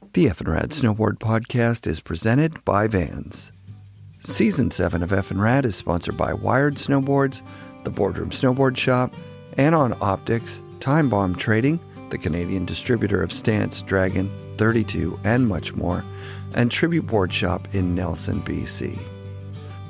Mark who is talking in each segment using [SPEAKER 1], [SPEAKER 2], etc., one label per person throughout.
[SPEAKER 1] The FNRad Snowboard Podcast is presented by Vans. Season 7 of FNRad is sponsored by Wired Snowboards, the Boardroom Snowboard Shop, Anon Optics, Time Bomb Trading, the Canadian distributor of Stance, Dragon, 32, and much more, and Tribute Board Shop in Nelson, BC.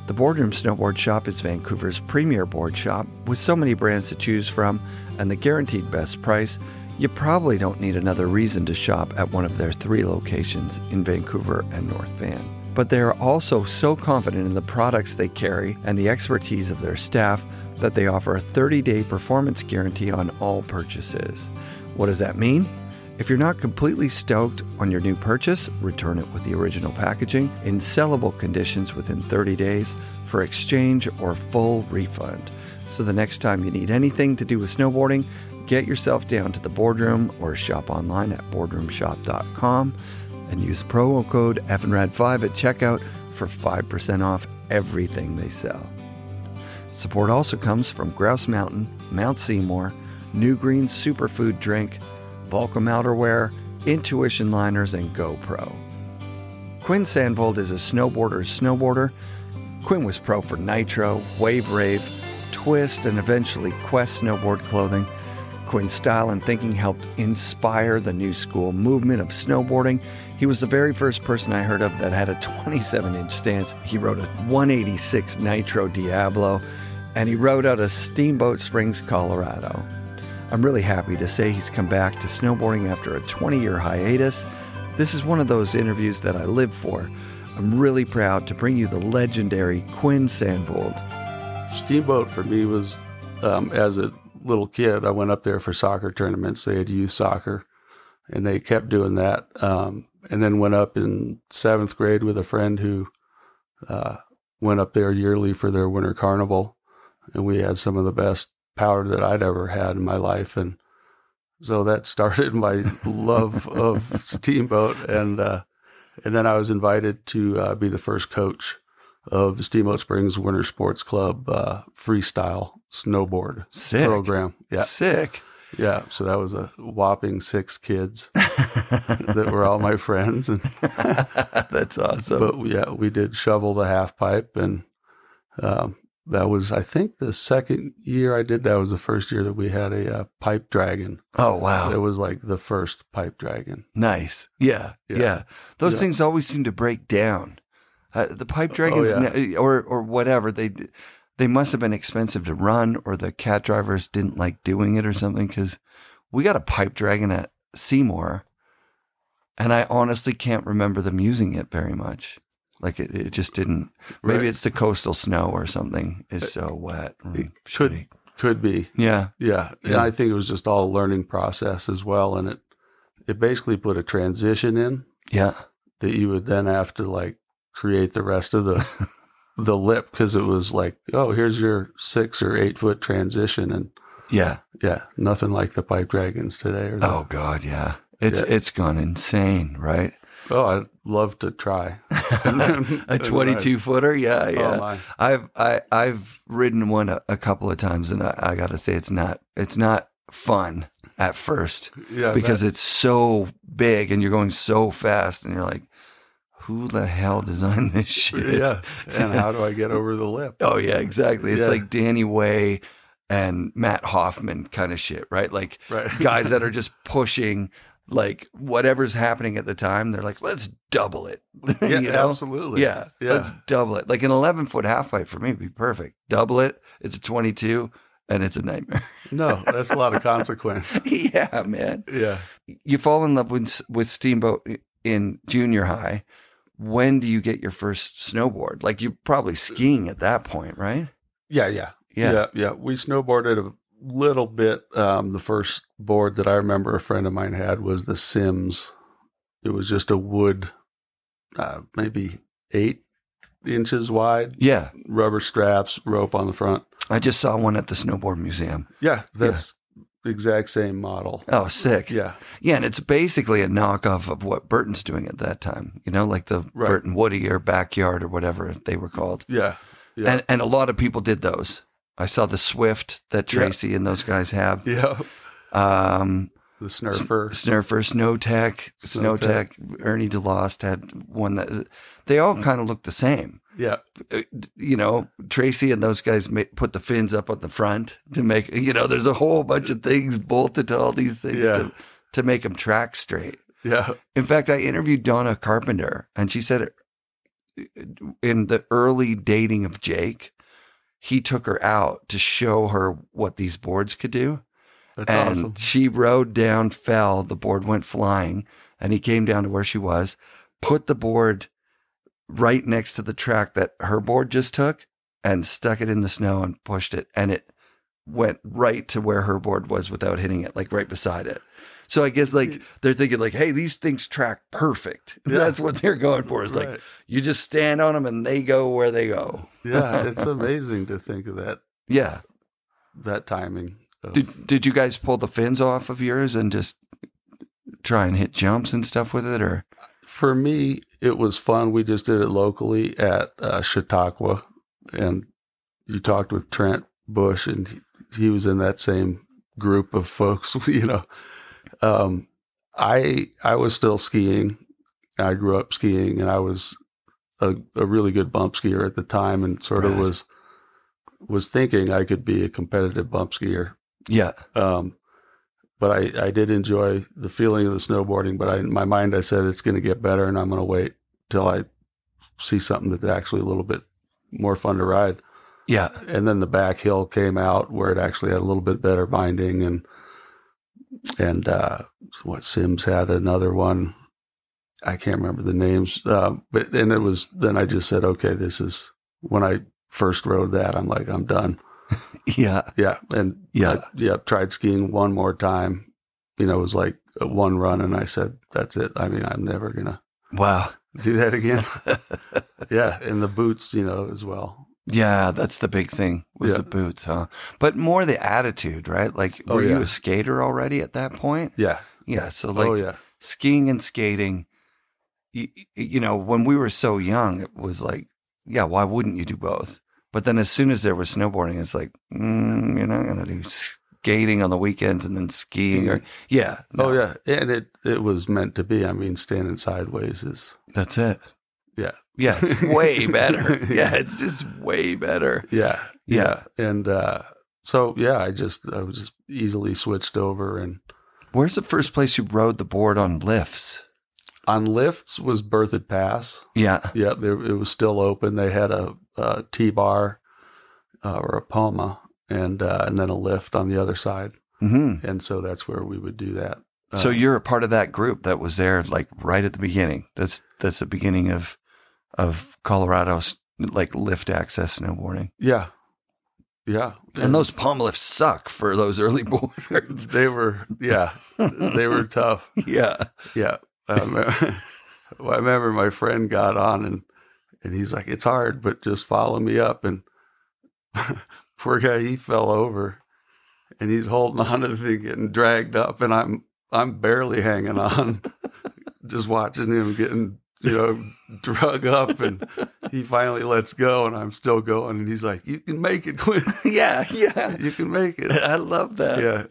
[SPEAKER 1] The Boardroom Snowboard Shop is Vancouver's premier board shop with so many brands to choose from and the guaranteed best price. You probably don't need another reason to shop at one of their 3 locations in Vancouver and North Van. But they are also so confident in the products they carry and the expertise of their staff that they offer a 30-day performance guarantee on all purchases. What does that mean? If you're not completely stoked on your new purchase, return it with the original packaging in sellable conditions within 30 days for exchange or full refund. So the next time you need anything to do with snowboarding, get yourself down to the Boardroom or shop online at boardroomshop.com and use promo code FNRAD5 at checkout for 5% off everything they sell. Support also comes from Grouse Mountain, Mount Seymour, New Green Superfood Drink, Volcom Outerwear, Intuition Liners, and GoPro. Quinn Sandvold is a snowboarder's snowboarder. Quinn was pro for Nitro, Wave Rave, Twist, and eventually Quest snowboard clothing. Quinn's style and thinking helped inspire the new school movement of snowboarding. He was the very first person I heard of that had a 27-inch stance. He rode a 186 Nitro Diablo, and he rode out of Steamboat Springs, Colorado. I'm really happy to say he's come back to snowboarding after a 20-year hiatus. This is one of those interviews that I live for. I'm really proud to bring you the legendary Quinn Sandvold.
[SPEAKER 2] Steamboat for me was, as a little kid, I went up there for soccer tournaments. They had youth soccer, and they kept doing that. And then went up in 7th grade with a friend who went up there yearly for their winter carnival, and we had some of the best powder that I'd ever had in my life. And so that started my love of Steamboat. And then I was invited to be the first coach of the Steamboat Springs Winter Sports Club freestyle snowboard program. Yeah.
[SPEAKER 1] Sick.
[SPEAKER 2] Yeah. So that was a whopping 6 kids that were all my friends. And
[SPEAKER 1] that's awesome.
[SPEAKER 2] But yeah, we did shovel the half pipe, and that was, I think, the second year I did that was the first year that we had a pipe dragon.
[SPEAKER 1] Oh, wow.
[SPEAKER 2] It was like the first pipe dragon.
[SPEAKER 1] Nice. Yeah. Those things always seem to break down. The pipe dragons or whatever, they must have been expensive to run, or the cat drivers didn't like doing it or something, because we got a pipe dragon at Seymour, and I honestly can't remember them using it very much. Like it just didn't. Maybe it's the coastal snow or something is so wet.
[SPEAKER 2] Could be.
[SPEAKER 1] Yeah.
[SPEAKER 2] And I think it was just all a learning process as well, and it basically put a transition in.
[SPEAKER 1] Yeah.
[SPEAKER 2] That you would then have to like create the rest of the lip, because it was like, oh, here's your 6 or 8 foot transition, and yeah, nothing like the pipe dragons today.
[SPEAKER 1] Oh God, yeah, it's gone insane, right?
[SPEAKER 2] Oh, I'd love to try
[SPEAKER 1] a 22 footer. Yeah. Oh, I've ridden one a couple of times, and I got to say it's not fun at first, because it's so big and you're going so fast, and you're like, who the hell designed this shit?
[SPEAKER 2] Yeah, and how do I get over the lip?
[SPEAKER 1] Oh yeah, exactly. It's like Danny Way and Matt Hoffman kind of shit, right? Like guys that are just pushing. Like whatever's happening at the time, they're like, let's double it.
[SPEAKER 2] Yeah, you know? Absolutely.
[SPEAKER 1] Yeah, let's double it. Like an 11-foot half pipe for me would be perfect. Double it. It's a 22, and it's a nightmare.
[SPEAKER 2] No, that's a lot of consequence.
[SPEAKER 1] Yeah, man.
[SPEAKER 2] Yeah.
[SPEAKER 1] You fall in love with Steamboat in junior high. When do you get your first snowboard? Like you're probably skiing at that point, right?
[SPEAKER 2] Yeah. We snowboarded a little bit. The first board that I remember a friend of mine had was the Sims. It was just a wood, maybe 8 inches wide.
[SPEAKER 1] Yeah.
[SPEAKER 2] Rubber straps, rope on the front.
[SPEAKER 1] I just saw one at the Snowboard Museum.
[SPEAKER 2] Yeah, that's the exact same model.
[SPEAKER 1] Oh, sick.
[SPEAKER 2] Yeah.
[SPEAKER 1] Yeah, and it's basically a knockoff of what Burton's doing at that time. You know, like the Burton Woody or Backyard or whatever they were called.
[SPEAKER 2] Yeah.
[SPEAKER 1] And a lot of people did those. I saw the Swift that Tracy and those guys have.
[SPEAKER 2] Yeah. The Snurfer.
[SPEAKER 1] Snow Tech. Ernie DeLost had one that they all kind of look the same.
[SPEAKER 2] Yeah.
[SPEAKER 1] Tracy and those guys put the fins up at the front to make, there's a whole bunch of things bolted to all these things to make them track straight.
[SPEAKER 2] Yeah.
[SPEAKER 1] In fact, I interviewed Donna Carpenter, and she said in the early dating of Jake, he took her out to show her what these boards could do.
[SPEAKER 2] That's
[SPEAKER 1] and
[SPEAKER 2] awesome.
[SPEAKER 1] She rode down, fell, the board went flying, and he came down to where she was, put the board right next to the track that her board just took, and stuck it in the snow and pushed it, and it went right to where her board was without hitting it, like right beside it. So I guess they're thinking hey, these things track perfect. Yeah. That's what they're going for. It's right. You just stand on them and they go where they go.
[SPEAKER 2] Yeah, it's amazing to think of that.
[SPEAKER 1] Yeah.
[SPEAKER 2] That timing.
[SPEAKER 1] Did you guys pull the fins off of yours and just try and hit jumps and stuff with it, or?
[SPEAKER 2] For me, it was fun. We just did it locally at Chautauqua, and you talked with Trent Bush, and he was in that same group of folks. I was still skiing. I grew up skiing, and I was a really good bump skier at the time, and sort of was thinking I could be a competitive bump skier.
[SPEAKER 1] Yeah.
[SPEAKER 2] But I did enjoy the feeling of the snowboarding, but in my mind, I said, it's going to get better, and I'm going to wait till I see something that's actually a little bit more fun to ride.
[SPEAKER 1] Yeah.
[SPEAKER 2] And then the back hill came out where it actually had a little bit better binding, and Sims had another one. I can't remember the names, then I just said, okay, this is when I first rode that. I'm like, I'm done.
[SPEAKER 1] Yeah.
[SPEAKER 2] Yeah. And tried skiing one more time. It was like one run, and I said, that's it. I mean, I'm never going to do that again. Yeah. And the boots, as well.
[SPEAKER 1] Yeah. That's the big thing was the boots, huh? But more the attitude, right? Like, were you a skater already at that point?
[SPEAKER 2] Yeah.
[SPEAKER 1] Yeah. So skiing and skating, when we were so young, it was like, yeah, why wouldn't you do both? But then as soon as there was snowboarding, it's like, you're not going to do skating on the weekends and then skiing. No.
[SPEAKER 2] Oh, yeah. And it was meant to be. I mean, standing sideways is...
[SPEAKER 1] That's it.
[SPEAKER 2] Yeah.
[SPEAKER 1] Yeah, it's way better. Yeah, it's just way better.
[SPEAKER 2] Yeah. Yeah. And I was just easily switched over. And
[SPEAKER 1] where's the first place you rode the board on lifts?
[SPEAKER 2] On lifts was Berthoud Pass.
[SPEAKER 1] Yeah.
[SPEAKER 2] Yeah, it was still open. They had a T-bar or a Poma and then a lift on the other side. Mm-hmm. And so that's where we would do that.
[SPEAKER 1] So you're a part of that group that was there like right at the beginning. That's the beginning of Colorado's like lift access snowboarding.
[SPEAKER 2] Yeah. Yeah.
[SPEAKER 1] And those Poma lifts suck for those early boarders.
[SPEAKER 2] They were tough.
[SPEAKER 1] Yeah.
[SPEAKER 2] Yeah. I remember my friend got on and he's like, it's hard, but just follow me up. And poor guy, he fell over and he's holding on to the thing, getting dragged up, and I'm barely hanging on, just watching him getting, drug up, and he finally lets go, and I'm still going, and he's like, you can make it, Quinn. Yeah. You can make it.
[SPEAKER 1] I love that.
[SPEAKER 2] Yeah.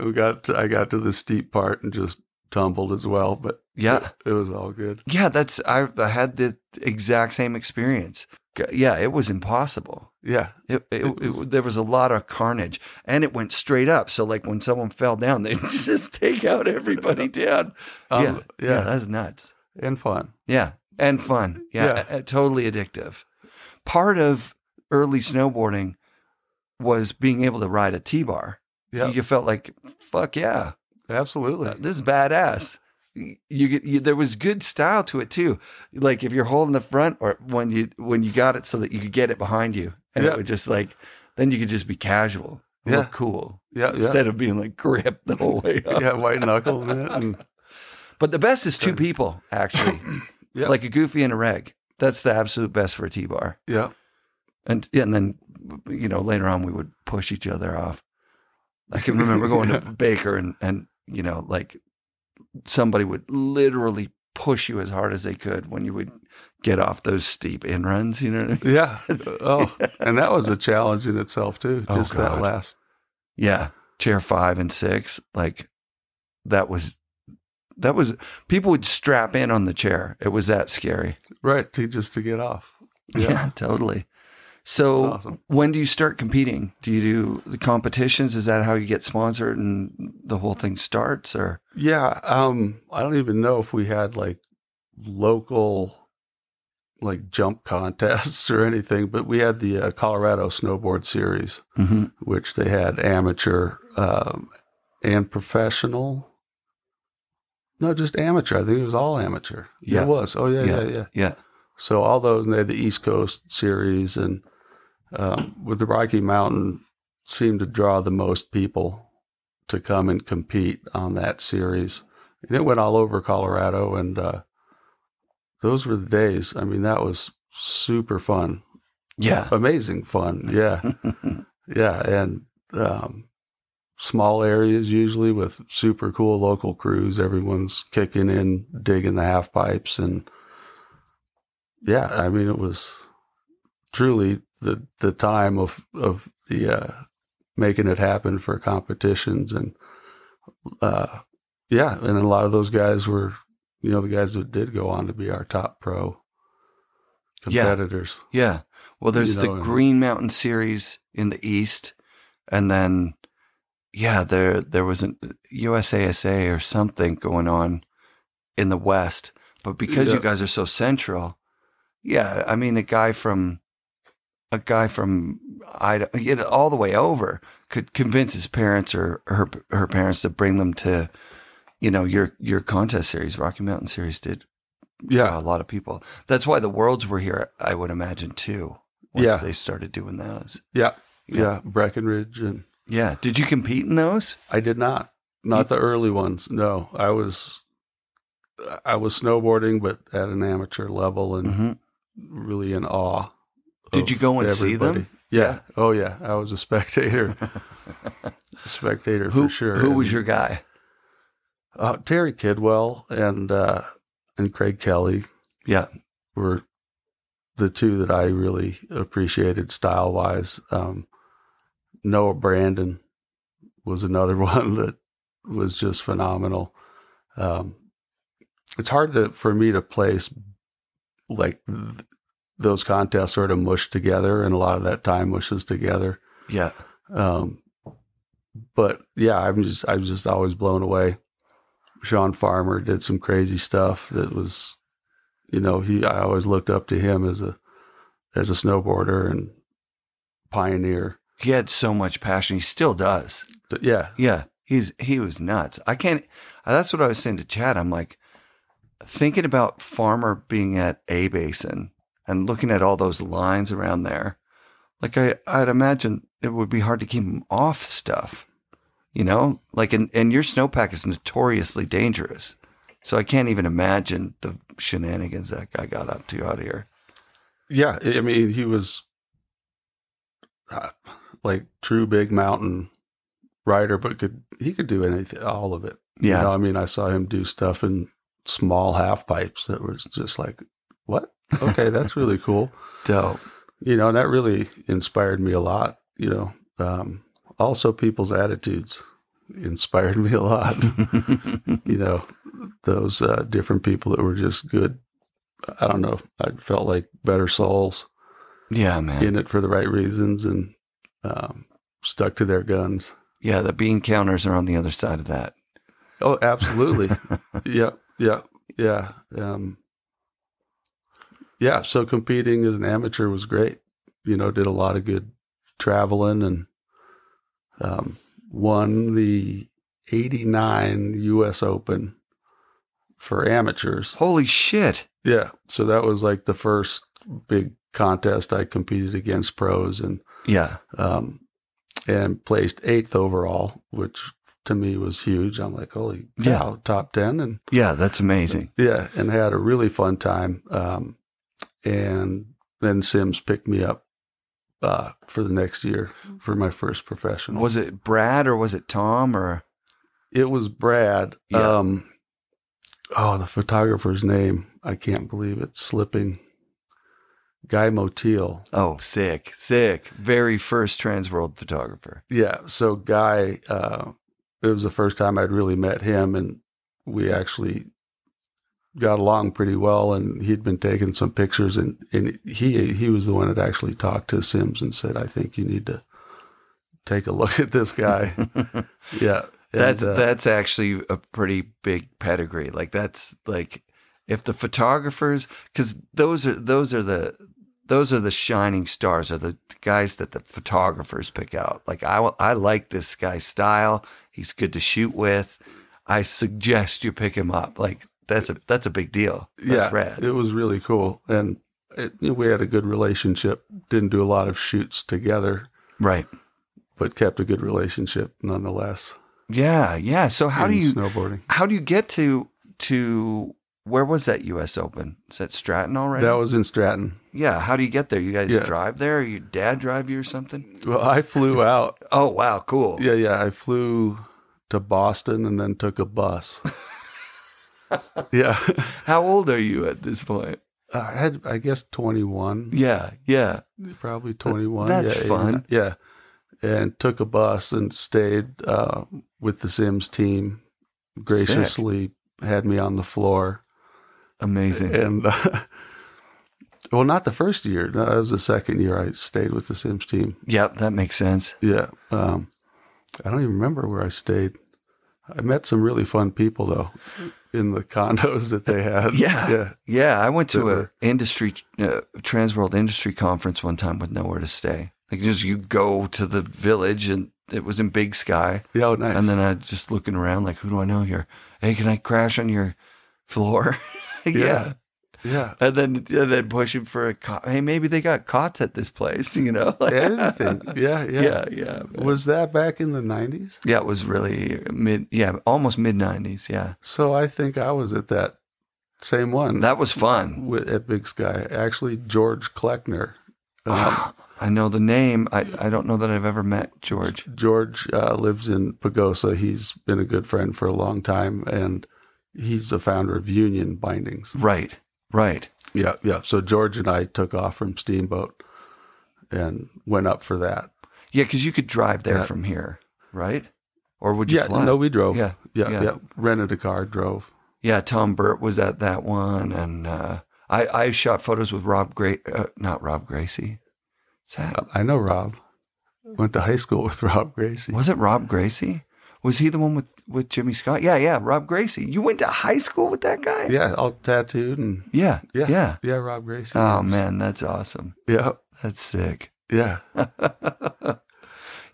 [SPEAKER 2] I got to the steep part and just tumbled as well, but it was all good.
[SPEAKER 1] Yeah, I had the exact same experience. Yeah, it was impossible.
[SPEAKER 2] Yeah.
[SPEAKER 1] There was a lot of carnage, and it went straight up. So like when someone fell down, they just take out everybody down. Yeah, that's nuts.
[SPEAKER 2] And fun.
[SPEAKER 1] Yeah, and fun. Yeah. Totally addictive. Part of early snowboarding was being able to ride a T-bar. Yeah. You felt like, fuck yeah.
[SPEAKER 2] Absolutely.
[SPEAKER 1] This is badass. There was good style to it too. Like if you're holding the front, or when you got it so that you could get it behind you, and it would just like, then you could just be casual, look cool. Yeah. Instead of being like gripped the whole way up.
[SPEAKER 2] Yeah. White knuckle in it.
[SPEAKER 1] But the best is two people actually. Yeah. Like a goofy and a reg. That's the absolute best for a T-bar.
[SPEAKER 2] Yeah.
[SPEAKER 1] And then, later on we would push each other off. I can remember going to Baker and like somebody would literally push you as hard as they could when you would get off those steep in runs,
[SPEAKER 2] Yeah. Oh, and that was a challenge in itself too. Just that last.
[SPEAKER 1] Yeah. Chair 5 and 6. Like that was people would strap in on the chair. It was that scary.
[SPEAKER 2] Right. Just to get off.
[SPEAKER 1] Yeah, totally. So
[SPEAKER 2] awesome.
[SPEAKER 1] When do you start competing? Do you do the competitions? Is that how you get sponsored and the whole thing starts? Or
[SPEAKER 2] yeah, I don't even know if we had like local like jump contests or anything, but we had the Colorado Snowboard Series, which they had amateur and professional. No, just amateur. I think it was all amateur.
[SPEAKER 1] Yeah.
[SPEAKER 2] It was. Oh yeah. So all those, and they had the East Coast Series, and with the Rocky Mountain, seemed to draw the most people to come and compete on that series. And it went all over Colorado, and those were the days. I mean, that was super fun.
[SPEAKER 1] Yeah.
[SPEAKER 2] Amazing fun. Yeah. Yeah. And small areas usually with super cool local crews. Everyone's kicking in, digging the half pipes. And yeah, I mean, it was truly the time of the making it happen for competitions. And yeah, and a lot of those guys were, you know, the guys that did go on to be our top pro competitors.
[SPEAKER 1] Yeah. Well, there's the Green Mountain Series in the East, and then there was an USASA or something going on in the West. But because you guys are so central, I mean, a guy from Idaho, all the way over, could convince his parents or her parents to bring them to, you know, your contest series. Rocky Mountain Series did draw a lot of people. That's why the Worlds were here, I would imagine, too. Once they started doing those. Yeah.
[SPEAKER 2] Breckenridge and
[SPEAKER 1] Did you compete in those?
[SPEAKER 2] I did not. Not the early ones. No, I was snowboarding, but at an amateur level, and really in awe.
[SPEAKER 1] Did you go and see them?
[SPEAKER 2] Yeah. Oh yeah. I was a spectator. For sure.
[SPEAKER 1] Who was your guy?
[SPEAKER 2] Terry Kidwell and Craig Kelly.
[SPEAKER 1] Yeah.
[SPEAKER 2] Were the two that I really appreciated style wise. Noah Brandon was another one that was just phenomenal. It's hard for me to place like those contests sort of mush together, and a lot of that time mushes together.
[SPEAKER 1] Yeah.
[SPEAKER 2] But yeah, I was just always blown away. Shaun Palmer did some crazy stuff that was, you know, I always looked up to him as a snowboarder and pioneer.
[SPEAKER 1] He had so much passion. He still does.
[SPEAKER 2] Yeah.
[SPEAKER 1] Yeah. He was nuts. That's what I was saying to Chad. I'm like, thinking about Farmer being at A Basin and looking at all those lines around there, like I'd imagine it would be hard to keep him off stuff, you know, like, and your snowpack is notoriously dangerous. So I can't even imagine the shenanigans that guy got up to out here.
[SPEAKER 2] Yeah. I mean, he was like true big mountain rider, but he could do anything, all of it.
[SPEAKER 1] Yeah.
[SPEAKER 2] You know, I mean, I saw him do stuff in small half pipes that was just like, what? Okay, that's really cool.
[SPEAKER 1] Dope.
[SPEAKER 2] You know, and that really inspired me a lot. You know, also people's attitudes inspired me a lot. You know, those different people that were just good. I don't know. I felt like better souls.
[SPEAKER 1] Yeah, man.
[SPEAKER 2] In it for the right reasons and stuck to their guns.
[SPEAKER 1] Yeah, the bean counters are on the other side of that.
[SPEAKER 2] Oh, absolutely. Yeah. Yeah, so competing as an amateur was great. You know, did a lot of good traveling and won the 89 U.S. Open for amateurs.
[SPEAKER 1] Holy shit.
[SPEAKER 2] Yeah, so that was like the first big contest I competed against pros and placed 8th overall, which to me was huge. I'm like, holy cow, top 10. And
[SPEAKER 1] yeah, that's amazing.
[SPEAKER 2] Yeah, and had a really fun time. And then Sims picked me up for the next year for my first professional.
[SPEAKER 1] Was it Brad or was it Tom or?
[SPEAKER 2] It was Brad.
[SPEAKER 1] Yeah.
[SPEAKER 2] The photographer's name, I can't believe it's slipping. Guy Motil.
[SPEAKER 1] Oh, sick. Very first Transworld photographer.
[SPEAKER 2] Yeah. So Guy, it was the first time I'd really met him, and we actually got along pretty well, and he'd been taking some pictures, and he was the one that actually talked to Sims and said, I think you need to take a look at this guy. Yeah.
[SPEAKER 1] That's actually a pretty big pedigree. Like that's like if the photographers, because those are the shining stars, are the guys that the photographers pick out. Like I like this guy's style. He's good to shoot with. I suggest you pick him up. Like that's a big deal. That's rad.
[SPEAKER 2] It was really cool, and we had a good relationship. Didn't do a lot of shoots together,
[SPEAKER 1] right?
[SPEAKER 2] But kept a good relationship nonetheless.
[SPEAKER 1] Yeah. So how do you get to where was that U.S. Open? Is that Stratton already?
[SPEAKER 2] That was in Stratton.
[SPEAKER 1] Yeah. How do you get there? You guys drive there? Or your dad drive you or something?
[SPEAKER 2] Well, I flew out.
[SPEAKER 1] Oh, wow. Cool.
[SPEAKER 2] Yeah. I flew to Boston and then took a bus. Yeah.
[SPEAKER 1] How old are you at this point?
[SPEAKER 2] I guess 21.
[SPEAKER 1] Yeah.
[SPEAKER 2] Probably 21.
[SPEAKER 1] That's fun.
[SPEAKER 2] Yeah. And took a bus and stayed with the Sims team. Graciously had me on the floor.
[SPEAKER 1] Amazing.
[SPEAKER 2] And, well, not the first year. No, that was the second year I stayed with the Sims team.
[SPEAKER 1] Yeah, that makes sense.
[SPEAKER 2] Yeah. I don't even remember where I stayed. I met some really fun people, though, in the condos that they had.
[SPEAKER 1] Yeah. I went to a industry, Transworld industry conference one time with nowhere to stay. Like just you go to the village, and it was in Big Sky.
[SPEAKER 2] Yeah, nice.
[SPEAKER 1] And then I just looking around like, who do I know here? Hey, can I crash on your floor? Yeah. And then pushing for a cot. Hey, maybe they got cots at this place, Like,
[SPEAKER 2] anything. Yeah. Was that back in the 90s?
[SPEAKER 1] Yeah, it was really almost mid 90s. Yeah.
[SPEAKER 2] So I think I was at that same one.
[SPEAKER 1] That was fun.
[SPEAKER 2] At Big Sky. Actually, George Kleckner.
[SPEAKER 1] I know the name. I don't know that I've ever met George.
[SPEAKER 2] George lives in Pagosa. He's been a good friend for a long time, and he's the founder of Union Bindings.
[SPEAKER 1] Right.
[SPEAKER 2] Yeah. So George and I took off from Steamboat and went up for that.
[SPEAKER 1] Yeah, because you could drive there from here, right? Or would you fly?
[SPEAKER 2] No, we drove.
[SPEAKER 1] Yeah.
[SPEAKER 2] Rented a car, drove.
[SPEAKER 1] Yeah, Tom Burt was at that one, and I shot photos with not Rob Gracie. Is that?
[SPEAKER 2] I know Rob. Went to high school with Rob Gracie.
[SPEAKER 1] Was it Rob Gracie? Was he the one with Jimmy Scott? Yeah, Rob Gracie. You went to high school with that guy?
[SPEAKER 2] Yeah, all tattooed and
[SPEAKER 1] yeah,
[SPEAKER 2] Rob Gracie.
[SPEAKER 1] Oh man, that's awesome.
[SPEAKER 2] Yeah,
[SPEAKER 1] that's sick.
[SPEAKER 2] Yeah,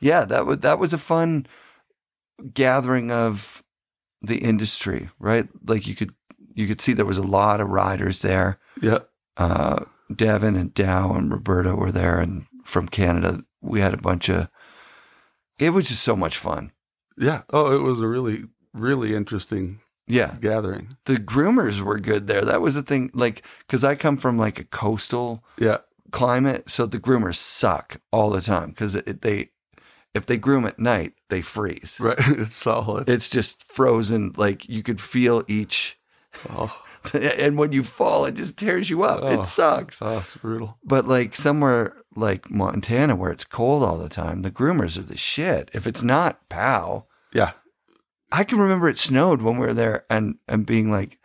[SPEAKER 1] yeah. That was a fun gathering of the industry, right? Like you could see there was a lot of riders there.
[SPEAKER 2] Yeah.
[SPEAKER 1] Devin and Dow and Roberta were there, and from Canada, we had a bunch of. It was just so much fun.
[SPEAKER 2] Yeah. Oh, it was a really, really interesting gathering.
[SPEAKER 1] The groomers were good there. That was the thing, like, because I come from like a coastal climate, so the groomers suck all the time because if they groom at night, they freeze.
[SPEAKER 2] Right. It's solid.
[SPEAKER 1] It's just frozen. Like you could feel each. Oh. And when you fall, it just tears you up. It sucks.
[SPEAKER 2] Oh, it's brutal.
[SPEAKER 1] But like somewhere like Montana where it's cold all the time, the groomers are the shit. If it's not POW.
[SPEAKER 2] Yeah.
[SPEAKER 1] I can remember it snowed when we were there and being like,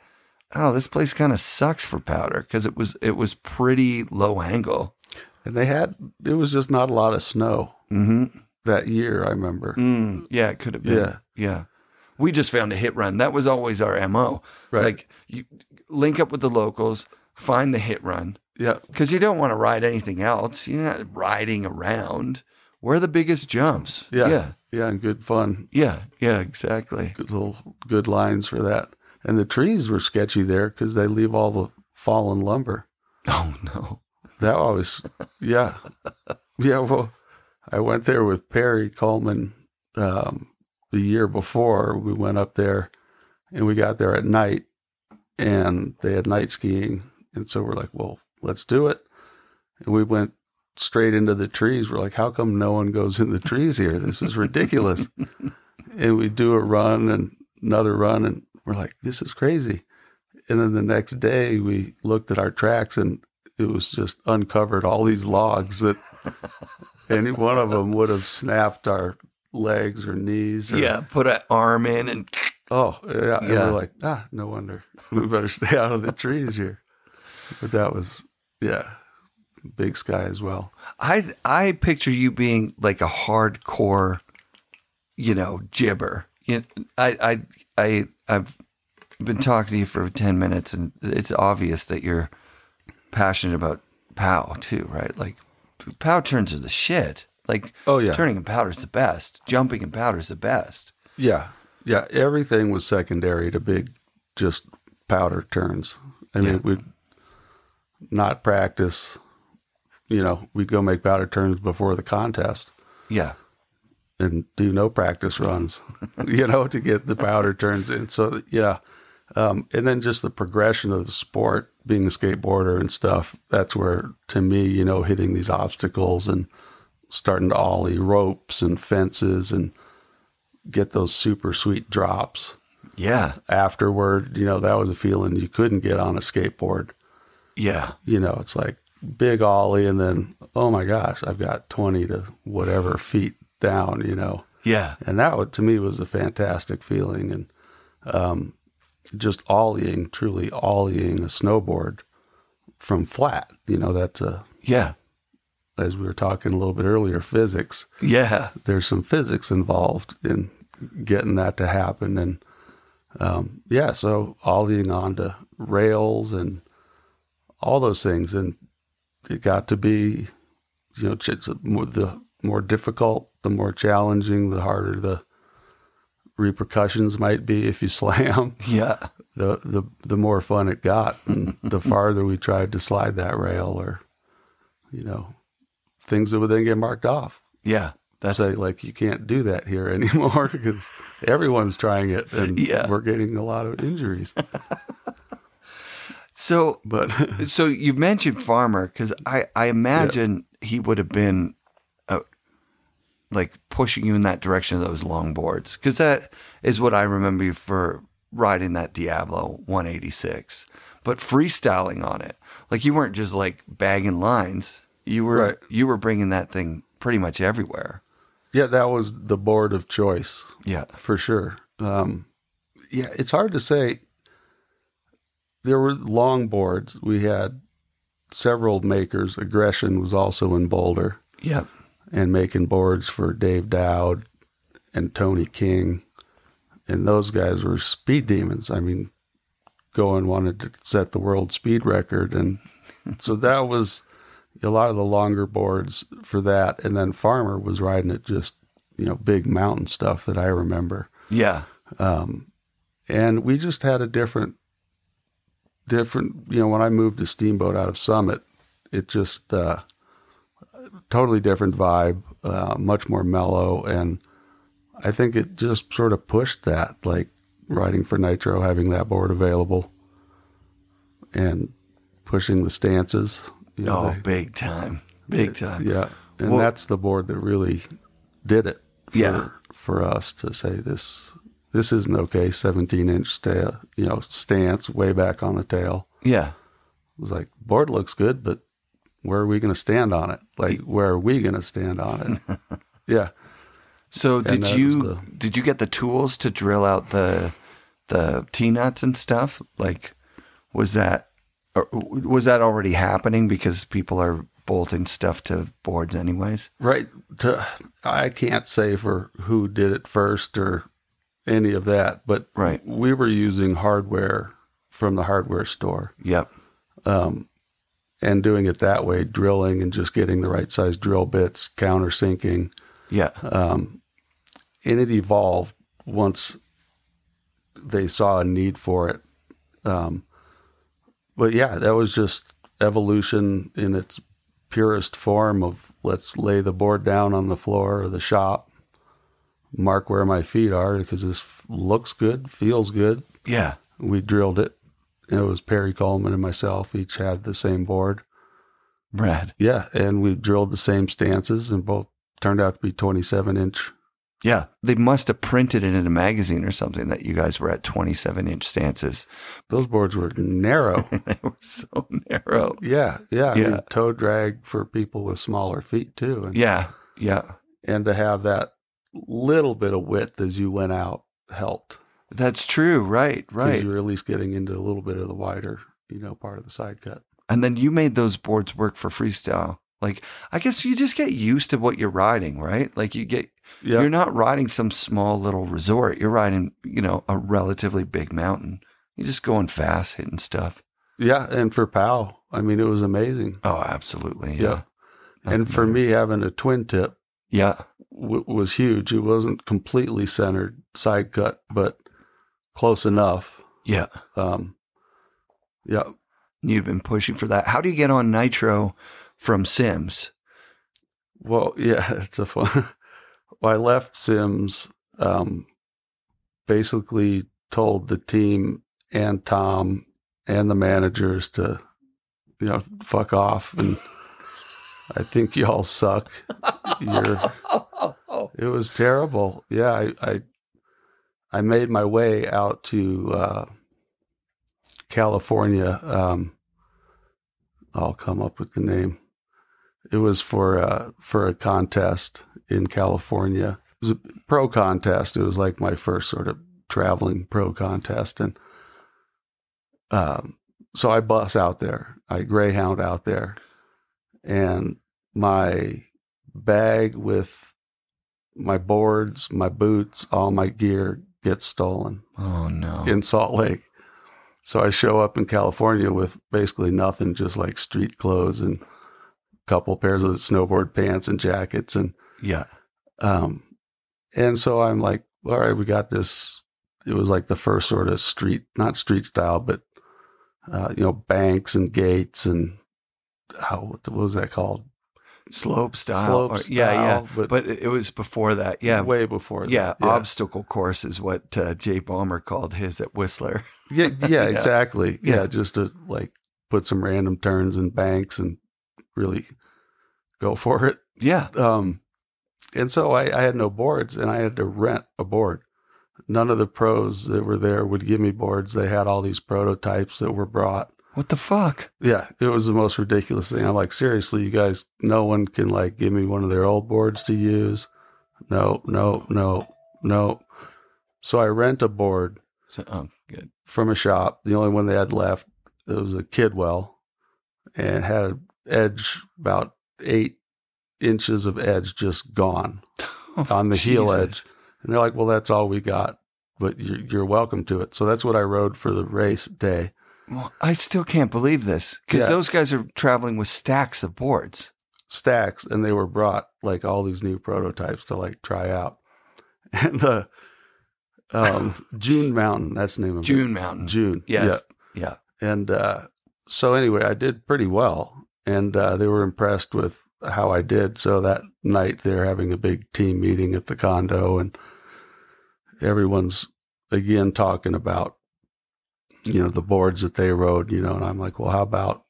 [SPEAKER 1] oh, this place kind of sucks for powder because it was pretty low angle.
[SPEAKER 2] And it was just not a lot of snow that year, I remember.
[SPEAKER 1] Yeah, it could have been. Yeah. We just found a hit run. That was always our MO.
[SPEAKER 2] Right.
[SPEAKER 1] Like you link up with the locals, find the hit run.
[SPEAKER 2] Yeah.
[SPEAKER 1] Because you don't want to ride anything else. You're not riding around. Where are the biggest jumps?
[SPEAKER 2] Yeah. Yeah, and good fun.
[SPEAKER 1] Yeah, exactly.
[SPEAKER 2] Good lines for that. And the trees were sketchy there because they leave all the fallen lumber.
[SPEAKER 1] Oh, no.
[SPEAKER 2] That always, yeah. Yeah, well, I went there with Perry Coleman the year before. We went up there and we got there at night and they had night skiing. And so we're like, well, let's do it. And we went straight into the trees. We're like, how come no one goes in the trees here? This is ridiculous. And we do a run and another run and we're like, this is crazy. And then the next day we looked at our tracks and it was just uncovered all these logs that any one of them would have snapped our legs or knees.
[SPEAKER 1] Put an arm in and
[SPEAKER 2] Oh, yeah. And we're like, no wonder. We better stay out of the trees here. But that was, big sky as well.
[SPEAKER 1] I picture you being like a hardcore, jibber. I've been talking to you for 10 minutes, and it's obvious that you're passionate about POW too, right? Like, POW turns are the shit. Like, turning in powder is the best. Jumping in powder is the best.
[SPEAKER 2] Yeah. Yeah. Everything was secondary to big, just powder turns. I mean, we'd not practice, we'd go make powder turns before the contest.
[SPEAKER 1] Yeah.
[SPEAKER 2] And do no practice runs, to get the powder turns in. So, and then just the progression of the sport, being a skateboarder and stuff, that's where, to me, hitting these obstacles and starting to ollie ropes and fences and get those super sweet drops.
[SPEAKER 1] Yeah.
[SPEAKER 2] Afterward, that was a feeling you couldn't get on a skateboard.
[SPEAKER 1] Yeah.
[SPEAKER 2] It's like big ollie and then, oh my gosh, I've got 20 to whatever feet down,
[SPEAKER 1] Yeah.
[SPEAKER 2] And that, to me, was a fantastic feeling. And just truly ollieing a snowboard from flat, that's as we were talking a little bit earlier, physics.
[SPEAKER 1] Yeah.
[SPEAKER 2] There's some physics involved in getting that to happen. And so ollieing onto rails and all those things. And it got to be, the more difficult, the more challenging, the harder the repercussions might be if you slam.
[SPEAKER 1] Yeah.
[SPEAKER 2] The more fun it got, and the farther we tried to slide that rail, or things that would then get marked off.
[SPEAKER 1] Yeah, that's
[SPEAKER 2] say like, you can't do that here anymore because everyone's trying it, and we're getting a lot of injuries.
[SPEAKER 1] So you mentioned Farmer, because I imagine he would have been like pushing you in that direction of those long boards, because that is what I remember you for riding that Diablo 186, but freestyling on it. Like, you weren't just like bagging lines. You were bringing that thing pretty much everywhere.
[SPEAKER 2] Yeah, that was the board of choice.
[SPEAKER 1] Yeah,
[SPEAKER 2] for sure. It's hard to say. There were long boards. We had several makers. Aggression was also in Boulder.
[SPEAKER 1] Yeah.
[SPEAKER 2] And making boards for Dave Dowd and Tony King. And those guys were speed demons. I mean, wanted to set the world speed record. And so that was a lot of the longer boards for that. And then Farmer was riding it just, big mountain stuff that I remember.
[SPEAKER 1] Yeah.
[SPEAKER 2] And we just had a different, when I moved to Steamboat out of Summit, it just, totally different vibe, much more mellow. And I think it just sort of pushed that, like riding for Nitro, having that board available and pushing the stances.
[SPEAKER 1] Big time. Big time.
[SPEAKER 2] Yeah. And that's the board that really did it for us to say this isn't okay. 17-inch stance way back on the tail.
[SPEAKER 1] Yeah.
[SPEAKER 2] It was like, board looks good, but where are we going to stand on it? Like, where are we going to stand on it? Yeah.
[SPEAKER 1] So did you get the tools to drill out the T-nuts and stuff? Like, was that already happening because people are bolting stuff to boards anyways?
[SPEAKER 2] Right. I can't say for who did it first or any of that, but we were using hardware from the hardware store.
[SPEAKER 1] Yep.
[SPEAKER 2] And doing it that way, drilling and just getting the right size drill bits, countersinking.
[SPEAKER 1] Yeah.
[SPEAKER 2] And it evolved once they saw a need for it. But that was just evolution in its purest form of, let's lay the board down on the floor of the shop, mark where my feet are because this looks good, feels good.
[SPEAKER 1] Yeah.
[SPEAKER 2] We drilled it. It was Perry Coleman and myself each had the same board.
[SPEAKER 1] Rad.
[SPEAKER 2] Yeah, and we drilled the same stances and both turned out to be 27-inch.
[SPEAKER 1] Yeah, they must have printed it in a magazine or something that you guys were at 27-inch stances.
[SPEAKER 2] Those boards were narrow.
[SPEAKER 1] They were so narrow.
[SPEAKER 2] Yeah. I mean, toe drag for people with smaller feet too. And,
[SPEAKER 1] yeah.
[SPEAKER 2] And to have that little bit of width as you went out helped.
[SPEAKER 1] That's true. Right.
[SPEAKER 2] Because you're at least getting into a little bit of the wider, part of the side cut.
[SPEAKER 1] And then you made those boards work for freestyle. Like, I guess you just get used to what you're riding, right? Like you're not riding some small little resort. You're riding, a relatively big mountain. You're just going fast, hitting stuff.
[SPEAKER 2] Yeah. And for POW, I mean, it was amazing.
[SPEAKER 1] Oh, absolutely. Yeah.
[SPEAKER 2] And for me, having a twin tip was huge. It wasn't completely centered side cut, but close enough.
[SPEAKER 1] Yeah.
[SPEAKER 2] Yeah.
[SPEAKER 1] You've been pushing for that. How do you get on Nitro from Sims?
[SPEAKER 2] Well, yeah, it's a fun. Well, I left Sims, basically told the team and Tom and the managers to, fuck off. And I think y'all suck. It was terrible. Yeah. I made my way out to, California. I'll come up with the name. It was for a contest in California. It was a pro contest. It was like my first sort of traveling pro contest. And so I bus out there. I Greyhound out there. And my bag with my boards, my boots, all my gear gets stolen.
[SPEAKER 1] Oh, no.
[SPEAKER 2] In Salt Lake. So I show up in California with basically nothing, just like street clothes and a couple pairs of snowboard pants and jackets. And and so I'm like, all right, we got this. It was like the first sort of not street style, but, banks and gates and what was that called?
[SPEAKER 1] Slope style. Yeah. But it was before that. Yeah.
[SPEAKER 2] Way before that.
[SPEAKER 1] Yeah. Obstacle course is what Jay Palmer called his at Whistler.
[SPEAKER 2] Yeah, exactly. Yeah. Just to like put some random turns and banks and really go for it.
[SPEAKER 1] Yeah.
[SPEAKER 2] And so I had no boards and I had to rent a board. None of the pros that were there would give me boards. They had all these prototypes that were brought.
[SPEAKER 1] What the fuck?
[SPEAKER 2] Yeah, it was the most ridiculous thing. I'm like, seriously, you guys, no one can like give me one of their old boards to use. No. So I rent a board
[SPEAKER 1] good.
[SPEAKER 2] from a shop. The only one they had left, it was a Kidwell and had an edge, about 8 inches of edge just gone on the heel edge. And they're like, well, that's all we got, but you're welcome to it. So that's what I rode for the race day.
[SPEAKER 1] Well, I still can't believe this because those guys are traveling with stacks of boards.
[SPEAKER 2] Stacks, and they were brought like all these new prototypes to like try out. And the June Mountain, that's the name of it.
[SPEAKER 1] June Mountain.
[SPEAKER 2] June.
[SPEAKER 1] Yes. Yeah.
[SPEAKER 2] And so anyway, I did pretty well, and they were impressed with how I did. So that night they're having a big team meeting at the condo, and everyone's again talking about the boards that they rode, and I'm like, well, how about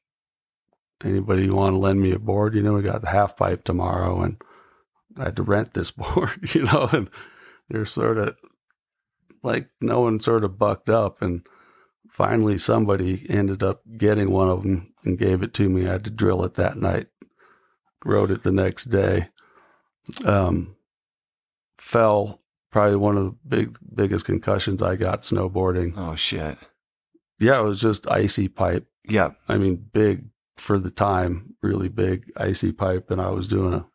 [SPEAKER 2] anybody want to lend me a board? We got the half pipe tomorrow and I had to rent this board, and they're sort of like, no one sort of bucked up. And finally somebody ended up getting one of them and gave it to me. I had to drill it that night, rode it the next day. Fell, probably one of the biggest concussions I got snowboarding.
[SPEAKER 1] Oh, shit.
[SPEAKER 2] Yeah, it was just icy pipe.
[SPEAKER 1] Yeah.
[SPEAKER 2] I mean, big for the time, really big icy pipe. And I was doing a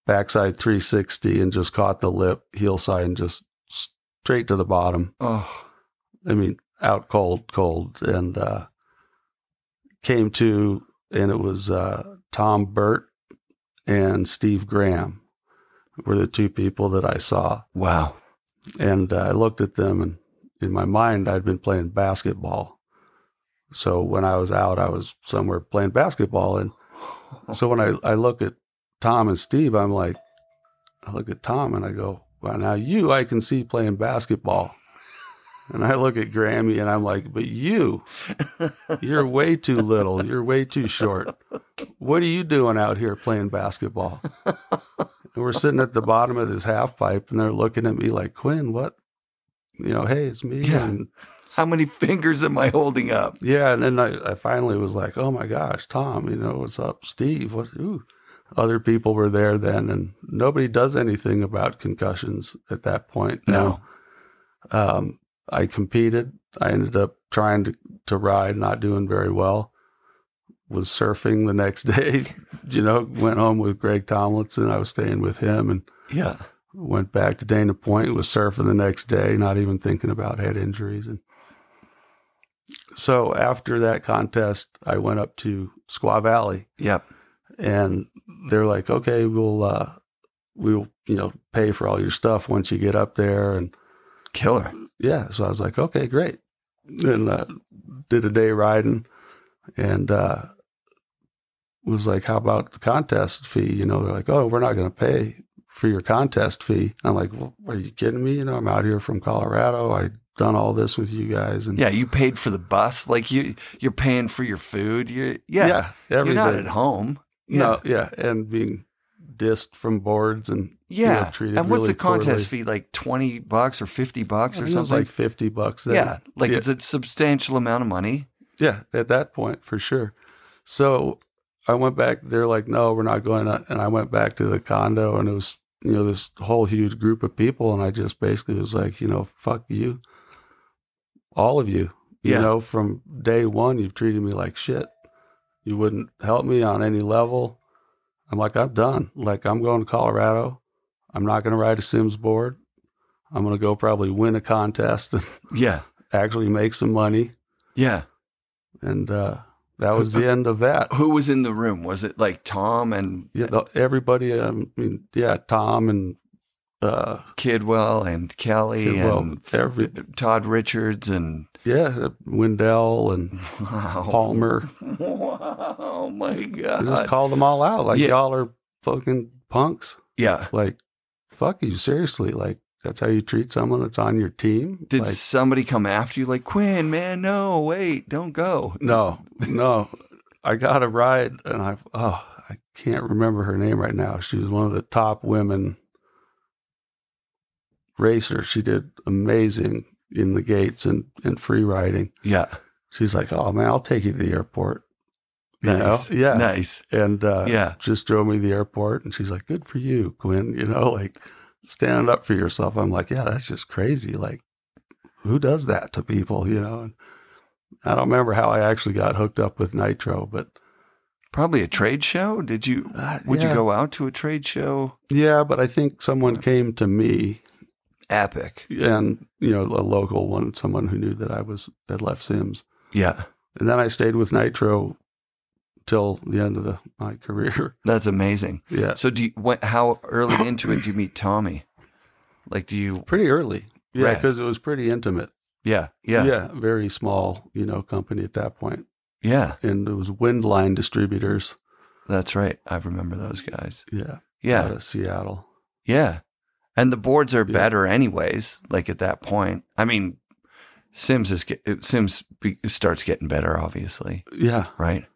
[SPEAKER 2] backside 360 and just caught the lip, heel side, and just straight to the bottom.
[SPEAKER 1] Oh.
[SPEAKER 2] I mean, out cold. And came to, and it was Tom Burt and Steve Graham were the two people that I saw.
[SPEAKER 1] Wow.
[SPEAKER 2] And I looked at them, and in my mind, I'd been playing basketball. So when I was out, I was somewhere playing basketball. And so when I look at Tom and Steve, I look at Tom and I go, well, now I can see playing basketball. And I look at Grammy and I'm like, but you're way too little. You're way too short. What are you doing out here playing basketball? And we're sitting at the bottom of this half pipe and they're looking at me like, Quinn, what? Hey, it's me.
[SPEAKER 1] Yeah.
[SPEAKER 2] And
[SPEAKER 1] how many fingers am I holding up?
[SPEAKER 2] Yeah. And then I finally was like, oh my gosh, Tom, what's up? Steve, other people were there then, and nobody does anything about concussions at that point.
[SPEAKER 1] No.
[SPEAKER 2] I competed. I ended up trying to ride, not doing very well. Was surfing the next day, went home with Greg Tomlinson. I was staying with him and went back to Dana Point, was surfing the next day, not even thinking about head injuries. And so after that contest, I went up to Squaw Valley.
[SPEAKER 1] Yep.
[SPEAKER 2] And they're like, okay, we'll pay for all your stuff once you get up there. And
[SPEAKER 1] killer.
[SPEAKER 2] Yeah. So I was like, okay, great. And did a day riding and was like, how about the contest fee? They're like, oh, we're not going to pay for your contest fee. I'm like, well, are you kidding me? I'm out here from Colorado. I've done all this with you guys. And
[SPEAKER 1] yeah, you paid for the bus. Like you're paying for your food.
[SPEAKER 2] Everything.
[SPEAKER 1] You're not at home.
[SPEAKER 2] No, yeah. And being dissed from boards and treated
[SPEAKER 1] and what's
[SPEAKER 2] really
[SPEAKER 1] the contest
[SPEAKER 2] poorly.
[SPEAKER 1] fee, like $20 or $50 or something?
[SPEAKER 2] It was like $50 then.
[SPEAKER 1] Yeah, it's a substantial amount of money.
[SPEAKER 2] Yeah, at that point for sure. So I went back. They're like, no, we're not going to. And I went back to the condo, and it was this whole huge group of people, and I just basically was like, fuck you, all of you. From day one, you've treated me like shit. You wouldn't help me on any level. I'm like, I'm done. Like, I'm going to Colorado. I'm not going to ride a Sims board. I'm going to go probably win a contest and actually make some money.
[SPEAKER 1] Yeah.
[SPEAKER 2] And that was the end of that.
[SPEAKER 1] Who was in the room? Was it like Tom and...
[SPEAKER 2] everybody. Tom and...
[SPEAKER 1] Kidwell and Kelly and Todd Richards and...
[SPEAKER 2] Yeah, Wendell and Palmer.
[SPEAKER 1] Wow, oh my God.
[SPEAKER 2] I just called them all out. Like, y'all are fucking punks.
[SPEAKER 1] Yeah.
[SPEAKER 2] Like, fuck you, seriously. Like, that's how you treat someone that's on your team?
[SPEAKER 1] Did somebody come after you like, Quinn, man, no, wait, don't go?
[SPEAKER 2] No. I got a ride, and I can't remember her name right now. She was one of the top women racers. She did amazing in the gates and free riding. Yeah. She's like, oh man, I'll take you to the airport.
[SPEAKER 1] Nice.
[SPEAKER 2] Yeah.
[SPEAKER 1] Nice.
[SPEAKER 2] And just drove me to the airport, and she's like, good for you, Quinn. Like standing up for yourself. I'm like, yeah, that's just crazy. Like, who does that to people, And I don't remember how I actually got hooked up with Nitro, but
[SPEAKER 1] probably a trade show. Would you go out to a trade show?
[SPEAKER 2] Yeah, but I think someone came to me.
[SPEAKER 1] Epic.
[SPEAKER 2] And, a local one, someone who knew that I had left Sims.
[SPEAKER 1] Yeah.
[SPEAKER 2] And then I stayed with Nitro till the end of my career.
[SPEAKER 1] That's amazing.
[SPEAKER 2] Yeah.
[SPEAKER 1] So how early into it do you meet Tommy? Like,
[SPEAKER 2] Pretty early. Yeah, because it was pretty intimate.
[SPEAKER 1] Yeah. Yeah.
[SPEAKER 2] Yeah. Very small, company at that point.
[SPEAKER 1] Yeah.
[SPEAKER 2] And it was Windline Distributors.
[SPEAKER 1] That's right. I remember those guys.
[SPEAKER 2] Yeah.
[SPEAKER 1] Yeah.
[SPEAKER 2] Out of Seattle.
[SPEAKER 1] Yeah. And the boards are better anyways, like at that point. I mean, Sims starts getting better, obviously.
[SPEAKER 2] Yeah.
[SPEAKER 1] Right.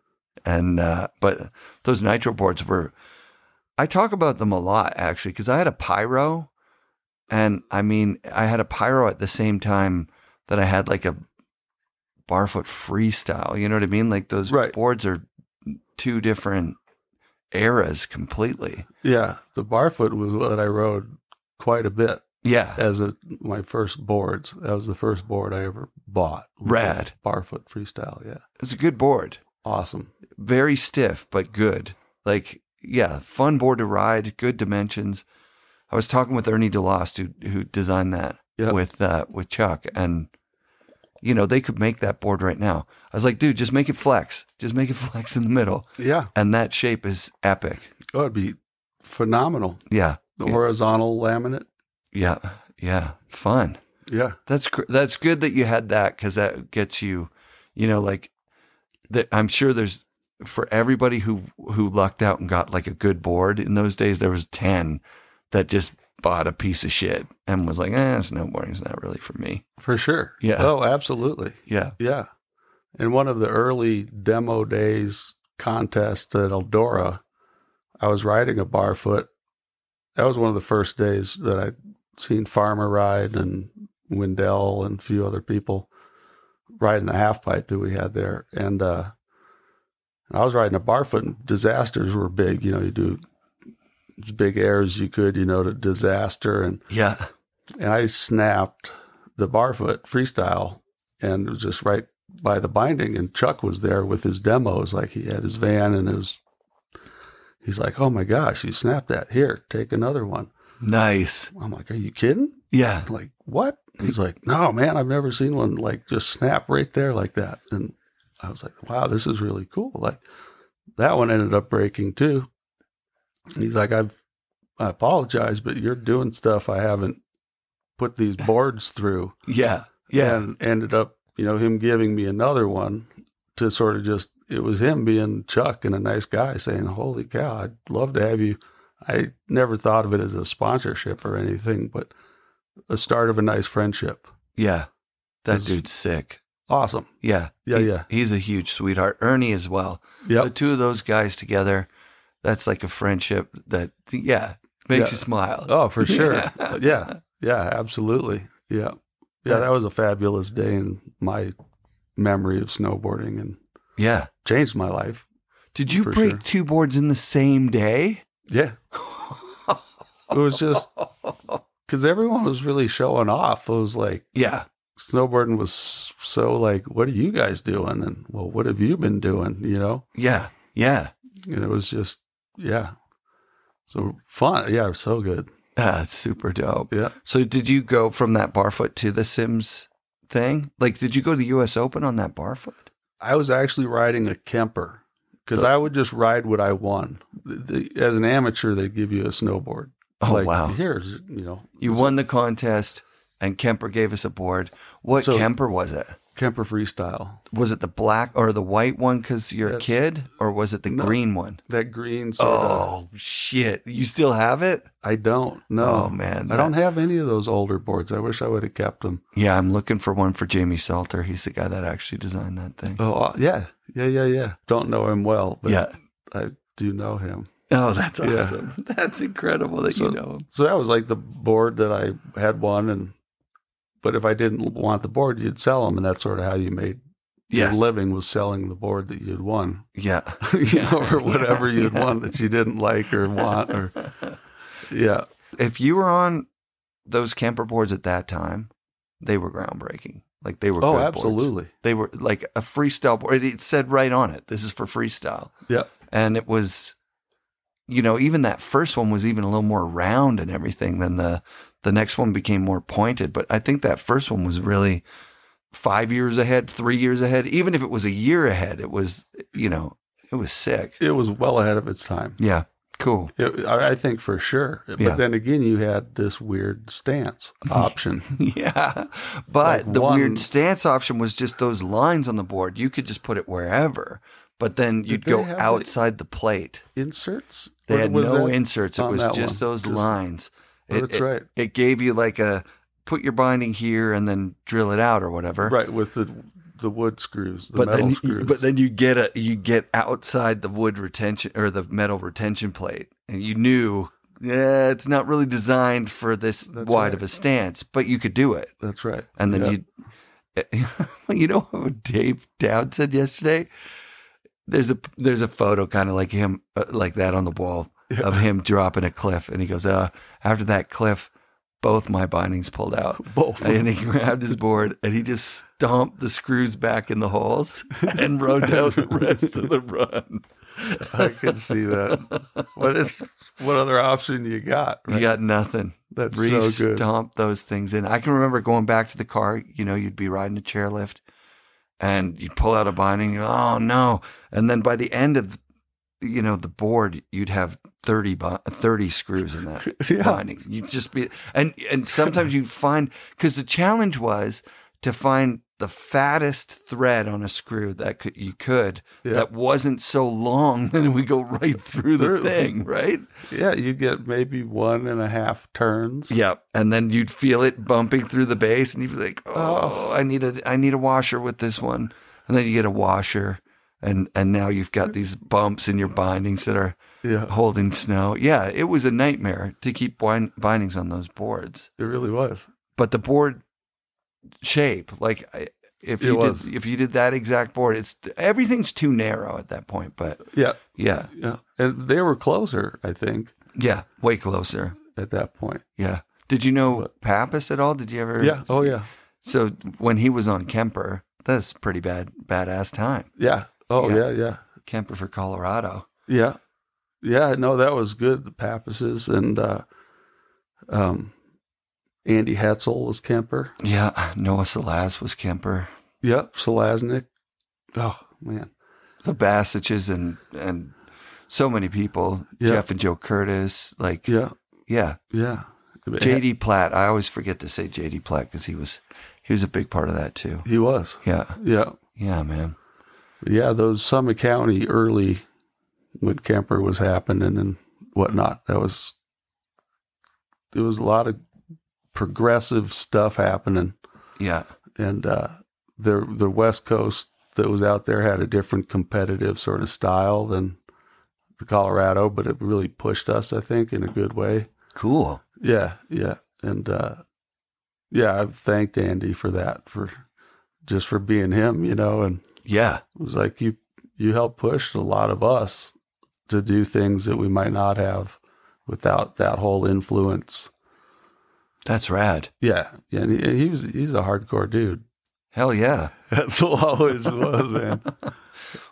[SPEAKER 1] And, but those Nitro boards I talk about them a lot actually, because I had a Pyro, and I mean, I had a Pyro at the same time that I had like a Barfoot Freestyle. You know what I mean? Like those boards are two different eras completely.
[SPEAKER 2] Yeah. The Barfoot was what I rode quite a bit.
[SPEAKER 1] Yeah.
[SPEAKER 2] As my first boards. That was the first board I ever bought.
[SPEAKER 1] Rad.
[SPEAKER 2] Barfoot Freestyle, yeah.
[SPEAKER 1] It's a good board.
[SPEAKER 2] Awesome.
[SPEAKER 1] Very stiff, but good. Like, yeah, fun board to ride, good dimensions. I was talking with Ernie DeLost, who designed that with Chuck, and, they could make that board right now. I was like, dude, just make it flex. Just make it flex in the middle.
[SPEAKER 2] Yeah.
[SPEAKER 1] And that shape is epic.
[SPEAKER 2] Oh, it'd be phenomenal.
[SPEAKER 1] Yeah.
[SPEAKER 2] The horizontal laminate.
[SPEAKER 1] Yeah. Yeah. Fun.
[SPEAKER 2] Yeah.
[SPEAKER 1] That's good that you had that, because that gets you, I'm sure there's, for everybody who lucked out and got like a good board in those days, there was 10 that just bought a piece of shit and was like, snowboarding's not really for me.
[SPEAKER 2] For sure.
[SPEAKER 1] Yeah.
[SPEAKER 2] Oh, absolutely.
[SPEAKER 1] Yeah.
[SPEAKER 2] Yeah. In one of the early demo days contests at Eldora, I was riding a Barfoot. That was one of the first days that I'd seen Farmer ride, and Wendell and a few other people riding the half pipe that we had there. And I was riding a Barfoot, and disasters were big. You do as big air as you could, to disaster. And I snapped the barfoot freestyle, and it was just right by the binding, and Chuck was there with his demos. Like, he had his van, and he's like, oh my gosh, you snapped that. Here, take another one.
[SPEAKER 1] Nice.
[SPEAKER 2] I'm like, are you kidding?
[SPEAKER 1] Yeah.
[SPEAKER 2] I'm like, what? He's like, no, man, I've never seen one like just snap right there like that. And I was like, wow, this is really cool. Like, that one ended up breaking too. And he's like, I apologize, but you're doing stuff I haven't put these boards through.
[SPEAKER 1] Yeah. Yeah.
[SPEAKER 2] And ended up, him giving me another one to sort of just, it was him being Chuck and a nice guy saying, holy cow, I'd love to have you. I never thought of it as a sponsorship or anything, but the start of a nice friendship.
[SPEAKER 1] Yeah. That dude's sick.
[SPEAKER 2] Awesome.
[SPEAKER 1] Yeah.
[SPEAKER 2] Yeah.
[SPEAKER 1] He's a huge sweetheart. Ernie as well.
[SPEAKER 2] Yeah.
[SPEAKER 1] The two of those guys together, that's like a friendship that, makes you smile.
[SPEAKER 2] Oh, for sure. Yeah. Yeah, absolutely. Yeah. Yeah, that was a fabulous day in my memory of snowboarding, and changed my life.
[SPEAKER 1] Did you break two boards in the same day?
[SPEAKER 2] Yeah. It was just because everyone was really showing off. It was like, snowboarding was so like, what are you guys doing? And, well, what have you been doing?
[SPEAKER 1] Yeah. Yeah.
[SPEAKER 2] And it was just, so fun. Yeah, so good.
[SPEAKER 1] It's super dope.
[SPEAKER 2] Yeah.
[SPEAKER 1] So did you go from that barfoot to the Sims thing? Like, did you go to the U.S. Open on that barfoot?
[SPEAKER 2] I was actually riding a Kemper because I would just ride what I won. As an amateur, they'd give you a snowboard.
[SPEAKER 1] Oh, wow.
[SPEAKER 2] Here's,
[SPEAKER 1] You won the contest, and Kemper gave us a board. What Kemper was it?
[SPEAKER 2] Kemper Freestyle.
[SPEAKER 1] Was it the black or the white one because you're a kid? Or was it the green one?
[SPEAKER 2] That green sort of.
[SPEAKER 1] Oh, shit. You still have it?
[SPEAKER 2] I don't. No.
[SPEAKER 1] Oh, man.
[SPEAKER 2] I don't have any of those older boards. I wish I would have kept them.
[SPEAKER 1] Yeah, I'm looking for one for Jamie Salter. He's the guy that actually designed that thing.
[SPEAKER 2] Oh, yeah. Yeah. Don't know him well, but I do know him.
[SPEAKER 1] Oh, that's awesome. Yeah. That's incredible that you know him.
[SPEAKER 2] So that was like the board that I had won, but if I didn't want the board, you'd sell them, and that's sort of how you made your living, was selling the board that you'd won.
[SPEAKER 1] Yeah.
[SPEAKER 2] Or whatever you'd won that you didn't like or want. Or
[SPEAKER 1] If you were on those Kemper boards at that time, they were groundbreaking. Like, they were good
[SPEAKER 2] absolutely.
[SPEAKER 1] Boards. They were like a freestyle board. It said right on it, this is for freestyle.
[SPEAKER 2] Yeah.
[SPEAKER 1] And it was, even that first one was even a little more round and everything than the next one became more pointed. But I think that first one was really 5 years ahead, 3 years ahead. Even if it was a year ahead, it was, it was sick.
[SPEAKER 2] It was well ahead of its time.
[SPEAKER 1] Yeah. Cool.
[SPEAKER 2] I think for sure. But then again, you had this weird stance option.
[SPEAKER 1] But like the weird stance option was just those lines on the board. You could just put it wherever. But then you'd go outside the plate.
[SPEAKER 2] Inserts?
[SPEAKER 1] They had no inserts. It was just those lines.
[SPEAKER 2] That's right.
[SPEAKER 1] It gave you like a put your binding here and then drill it out or whatever.
[SPEAKER 2] Right, with the wood screws, metal screws.
[SPEAKER 1] But then you get outside the wood retention or the metal retention plate, and you knew it's not really designed for this wide of a stance, but you could do it.
[SPEAKER 2] That's right.
[SPEAKER 1] And then what Dave Dowd said yesterday? There's a photo kind of like him, like that on the wall of him dropping a cliff. And he goes, after that cliff, both my bindings pulled out.
[SPEAKER 2] Both.
[SPEAKER 1] And he grabbed his board and he just stomped the screws back in the holes and rode down the rest of the run.
[SPEAKER 2] I can see that. What other option you got? Right?
[SPEAKER 1] You got nothing.
[SPEAKER 2] That's so good.
[SPEAKER 1] Stomp those things in. I can remember going back to the car, you'd be riding a chairlift and you'd pull out a binding, oh no. And then by the end of the board, you'd have 30 screws in that binding. You'd just be, and sometimes you'd find, because the challenge was to find the fattest thread on a screw that that wasn't so long that it would go right through the thing, right?
[SPEAKER 2] Yeah, you'd get maybe 1.5 turns.
[SPEAKER 1] Yeah, and then you'd feel it bumping through the base, and you'd be like, "Oh, I need a washer with this one," and then you get a washer, and now you've got these bumps in your bindings that are holding snow. Yeah, it was a nightmare to keep bindings on those boards.
[SPEAKER 2] It really was.
[SPEAKER 1] But the board shape, like if you did that exact board, everything's too narrow at that point. But yeah,
[SPEAKER 2] and they were closer, I think.
[SPEAKER 1] Yeah, way closer
[SPEAKER 2] at that point.
[SPEAKER 1] Yeah. Did you know Pappas at all? Did you ever?
[SPEAKER 2] Yeah. Oh yeah.
[SPEAKER 1] So when he was on Kemper, that's a pretty badass time.
[SPEAKER 2] Yeah. Oh, yeah.
[SPEAKER 1] Kemper for Colorado.
[SPEAKER 2] Yeah. Yeah, no, that was good. The Pappases and Andy Hetzel was Kemper.
[SPEAKER 1] Yeah, Noah Salaz was Kemper.
[SPEAKER 2] Yep, Selaznick. Oh, man.
[SPEAKER 1] The Bassiches and so many people.
[SPEAKER 2] Yep.
[SPEAKER 1] Jeff and Joe Curtis. Like,
[SPEAKER 2] Yeah.
[SPEAKER 1] yeah. J.D. Platt. I always forget to say J.D. Platt because he was a big part of that too.
[SPEAKER 2] He was.
[SPEAKER 1] Yeah.
[SPEAKER 2] Yeah.
[SPEAKER 1] Yeah, man.
[SPEAKER 2] Yeah, those Summit County early when Kemper was happening and whatnot, there was a lot of progressive stuff happening.
[SPEAKER 1] Yeah.
[SPEAKER 2] And the West Coast that was out there had a different competitive sort of style than the Colorado, but it really pushed us, I think, in a good way.
[SPEAKER 1] Cool.
[SPEAKER 2] Yeah. And I've thanked Andy for that, for being him, and
[SPEAKER 1] yeah,
[SPEAKER 2] it was like you helped push a lot of us to do things that we might not have without that whole influence.
[SPEAKER 1] That's rad.
[SPEAKER 2] Yeah. And he's a hardcore dude.
[SPEAKER 1] Hell yeah.
[SPEAKER 2] That's always was, man.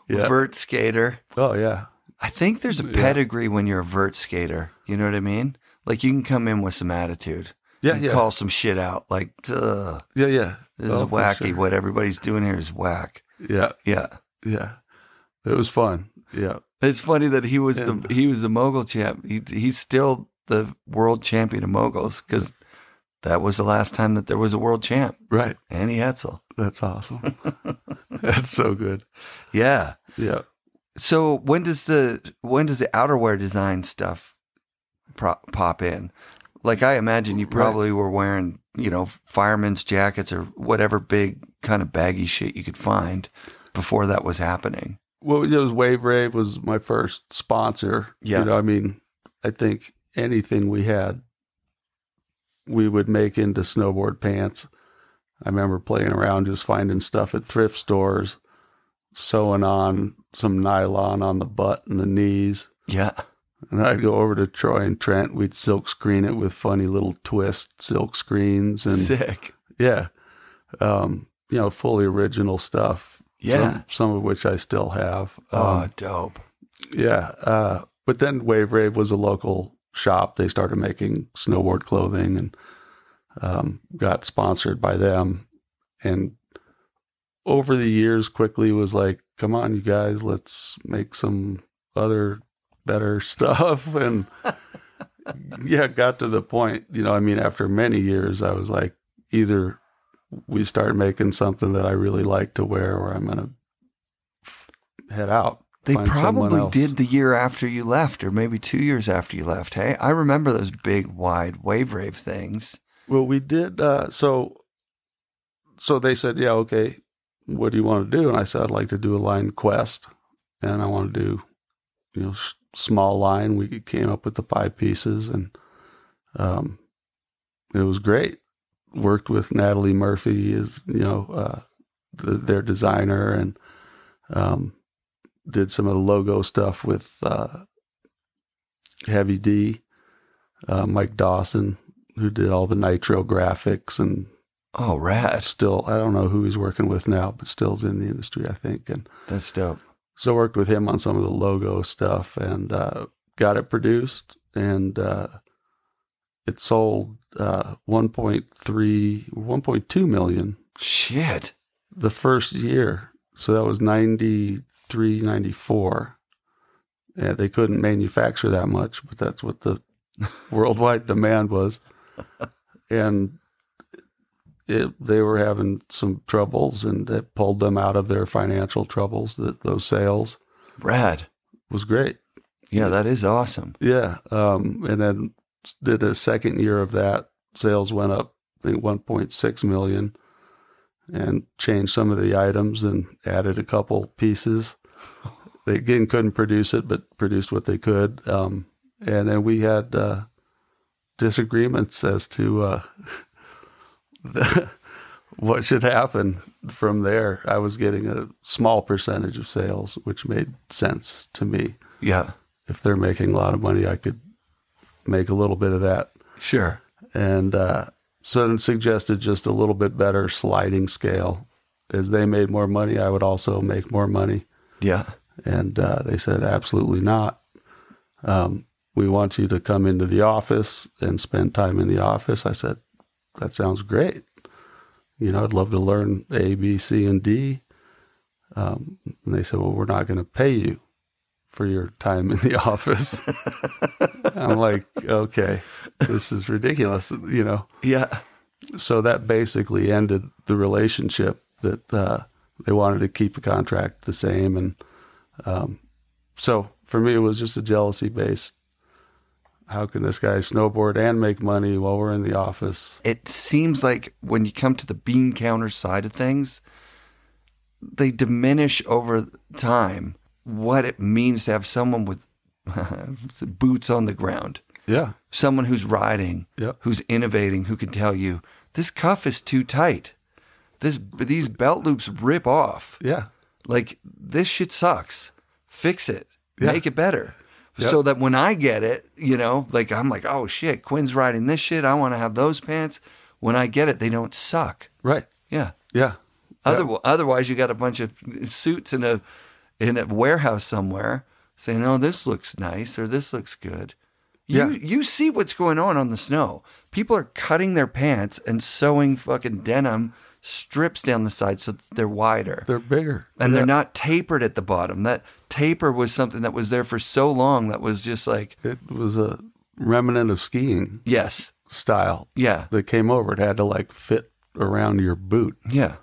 [SPEAKER 2] Yeah.
[SPEAKER 1] Vert skater.
[SPEAKER 2] Oh yeah.
[SPEAKER 1] I think there's a pedigree when you're a vert skater. You know what I mean? Like you can come in with some attitude.
[SPEAKER 2] Yeah,
[SPEAKER 1] You call some shit out. Like,
[SPEAKER 2] Yeah.
[SPEAKER 1] this is wacky. Sure. What everybody's doing here is whack.
[SPEAKER 2] Yeah.
[SPEAKER 1] Yeah.
[SPEAKER 2] Yeah. It was fun. Yeah.
[SPEAKER 1] It's funny that he was the mogul champ. He's still the world champion of moguls because that was the last time that there was a world champ.
[SPEAKER 2] Right.
[SPEAKER 1] Andy Hetzel.
[SPEAKER 2] That's awesome. That's so good.
[SPEAKER 1] Yeah.
[SPEAKER 2] Yeah.
[SPEAKER 1] So when does the outerwear design stuff pop in? Like I imagine you probably were wearing, fireman's jackets or whatever big kind of baggy shit you could find before that was happening.
[SPEAKER 2] Well, it was Wave Rave was my first sponsor.
[SPEAKER 1] Yeah.
[SPEAKER 2] I think anything we had, we would make into snowboard pants. I remember playing around just finding stuff at thrift stores, sewing on some nylon on the butt and the knees.
[SPEAKER 1] Yeah.
[SPEAKER 2] And I'd go over to Troy and Trent. We'd silk screen it with funny little twist silk screens. And
[SPEAKER 1] sick.
[SPEAKER 2] Yeah. Fully original stuff.
[SPEAKER 1] Yeah.
[SPEAKER 2] Some of which I still have.
[SPEAKER 1] Dope.
[SPEAKER 2] Yeah. But then Wave Rave was a local shop. They started making snowboard clothing and got sponsored by them. And over the years quickly was like, come on, you guys, let's make some other better stuff. And got to the point, after many years, I was like, either we start making something that I really like to wear or I'm going to head out.
[SPEAKER 1] They probably did the year after you left or maybe 2 years after you left. Hey, I remember those big, wide Wave Rave things.
[SPEAKER 2] Well, we did. So they said, yeah, okay, what do you want to do? And I said, I'd like to do a line Quest. And I want to do, small line. We came up with the 5 pieces and it was great. Worked with Natalie Murphy as, their designer and did some of the logo stuff with Heavy D, Mike Dawson, who did all the Nitro graphics and
[SPEAKER 1] rad.
[SPEAKER 2] Still, I don't know who he's working with now, but still's in the industry, I think. And
[SPEAKER 1] that's dope.
[SPEAKER 2] So worked with him on some of the logo stuff and got it produced and it sold 1.2 million.
[SPEAKER 1] Shit.
[SPEAKER 2] The first year. So that was 93, 94. And they couldn't manufacture that much, but that's what the worldwide demand was. And they were having some troubles and it pulled them out of their financial troubles, those sales.
[SPEAKER 1] Rad.
[SPEAKER 2] Was great.
[SPEAKER 1] Yeah, that is awesome.
[SPEAKER 2] Yeah. And then did a second year of that. Sales went up, I think, 1.6 million and changed some of the items and added a couple pieces. They again couldn't produce it, but produced what they could. And then we had disagreements as to what should happen from there. I was getting a small percentage of sales, which made sense to me.
[SPEAKER 1] Yeah.
[SPEAKER 2] If they're making a lot of money, I could make a little bit of that.
[SPEAKER 1] Sure.
[SPEAKER 2] And So then suggested just a little bit better sliding scale. As they made more money, I would also make more money.
[SPEAKER 1] Yeah.
[SPEAKER 2] And they said, absolutely not. We want you to come into the office and spend time in the office. I said, that sounds great. I'd love to learn A, B, C, and D. And they said, well, we're not going to pay you for your time in the office. I'm like, okay, this is ridiculous,
[SPEAKER 1] Yeah.
[SPEAKER 2] So that basically ended the relationship that they wanted to keep the contract the same. And so for me, it was just a jealousy based. How can this guy snowboard and make money while we're in the office?
[SPEAKER 1] It seems like when you come to the bean counter side of things, they diminish over time what it means to have someone with boots on the ground.
[SPEAKER 2] Yeah.
[SPEAKER 1] Someone who's riding,
[SPEAKER 2] Yep.
[SPEAKER 1] who's innovating, who can tell you, this cuff is too tight. These belt loops rip off.
[SPEAKER 2] Yeah.
[SPEAKER 1] Like, this shit sucks. Fix it.
[SPEAKER 2] Yeah.
[SPEAKER 1] Make it better.
[SPEAKER 2] Yep.
[SPEAKER 1] So that when I get it, like, I'm like, oh shit, Quinn's riding this shit. I want to have those pants. When I get it, they don't suck.
[SPEAKER 2] Right.
[SPEAKER 1] Yeah.
[SPEAKER 2] Yeah.
[SPEAKER 1] Otherwise, you got a bunch of suits in a warehouse somewhere saying, "Oh, this looks nice" or "This looks good." You see what's going on the snow. People are cutting their pants and sewing fucking denim strips down the side so that they're wider.
[SPEAKER 2] They're bigger.
[SPEAKER 1] And they're not tapered at the bottom. That taper was something that was there for so long that was just like...
[SPEAKER 2] It was a remnant of skiing
[SPEAKER 1] Yes.
[SPEAKER 2] style.
[SPEAKER 1] Yeah.
[SPEAKER 2] That came over. It had to like fit around your boot.
[SPEAKER 1] Yeah.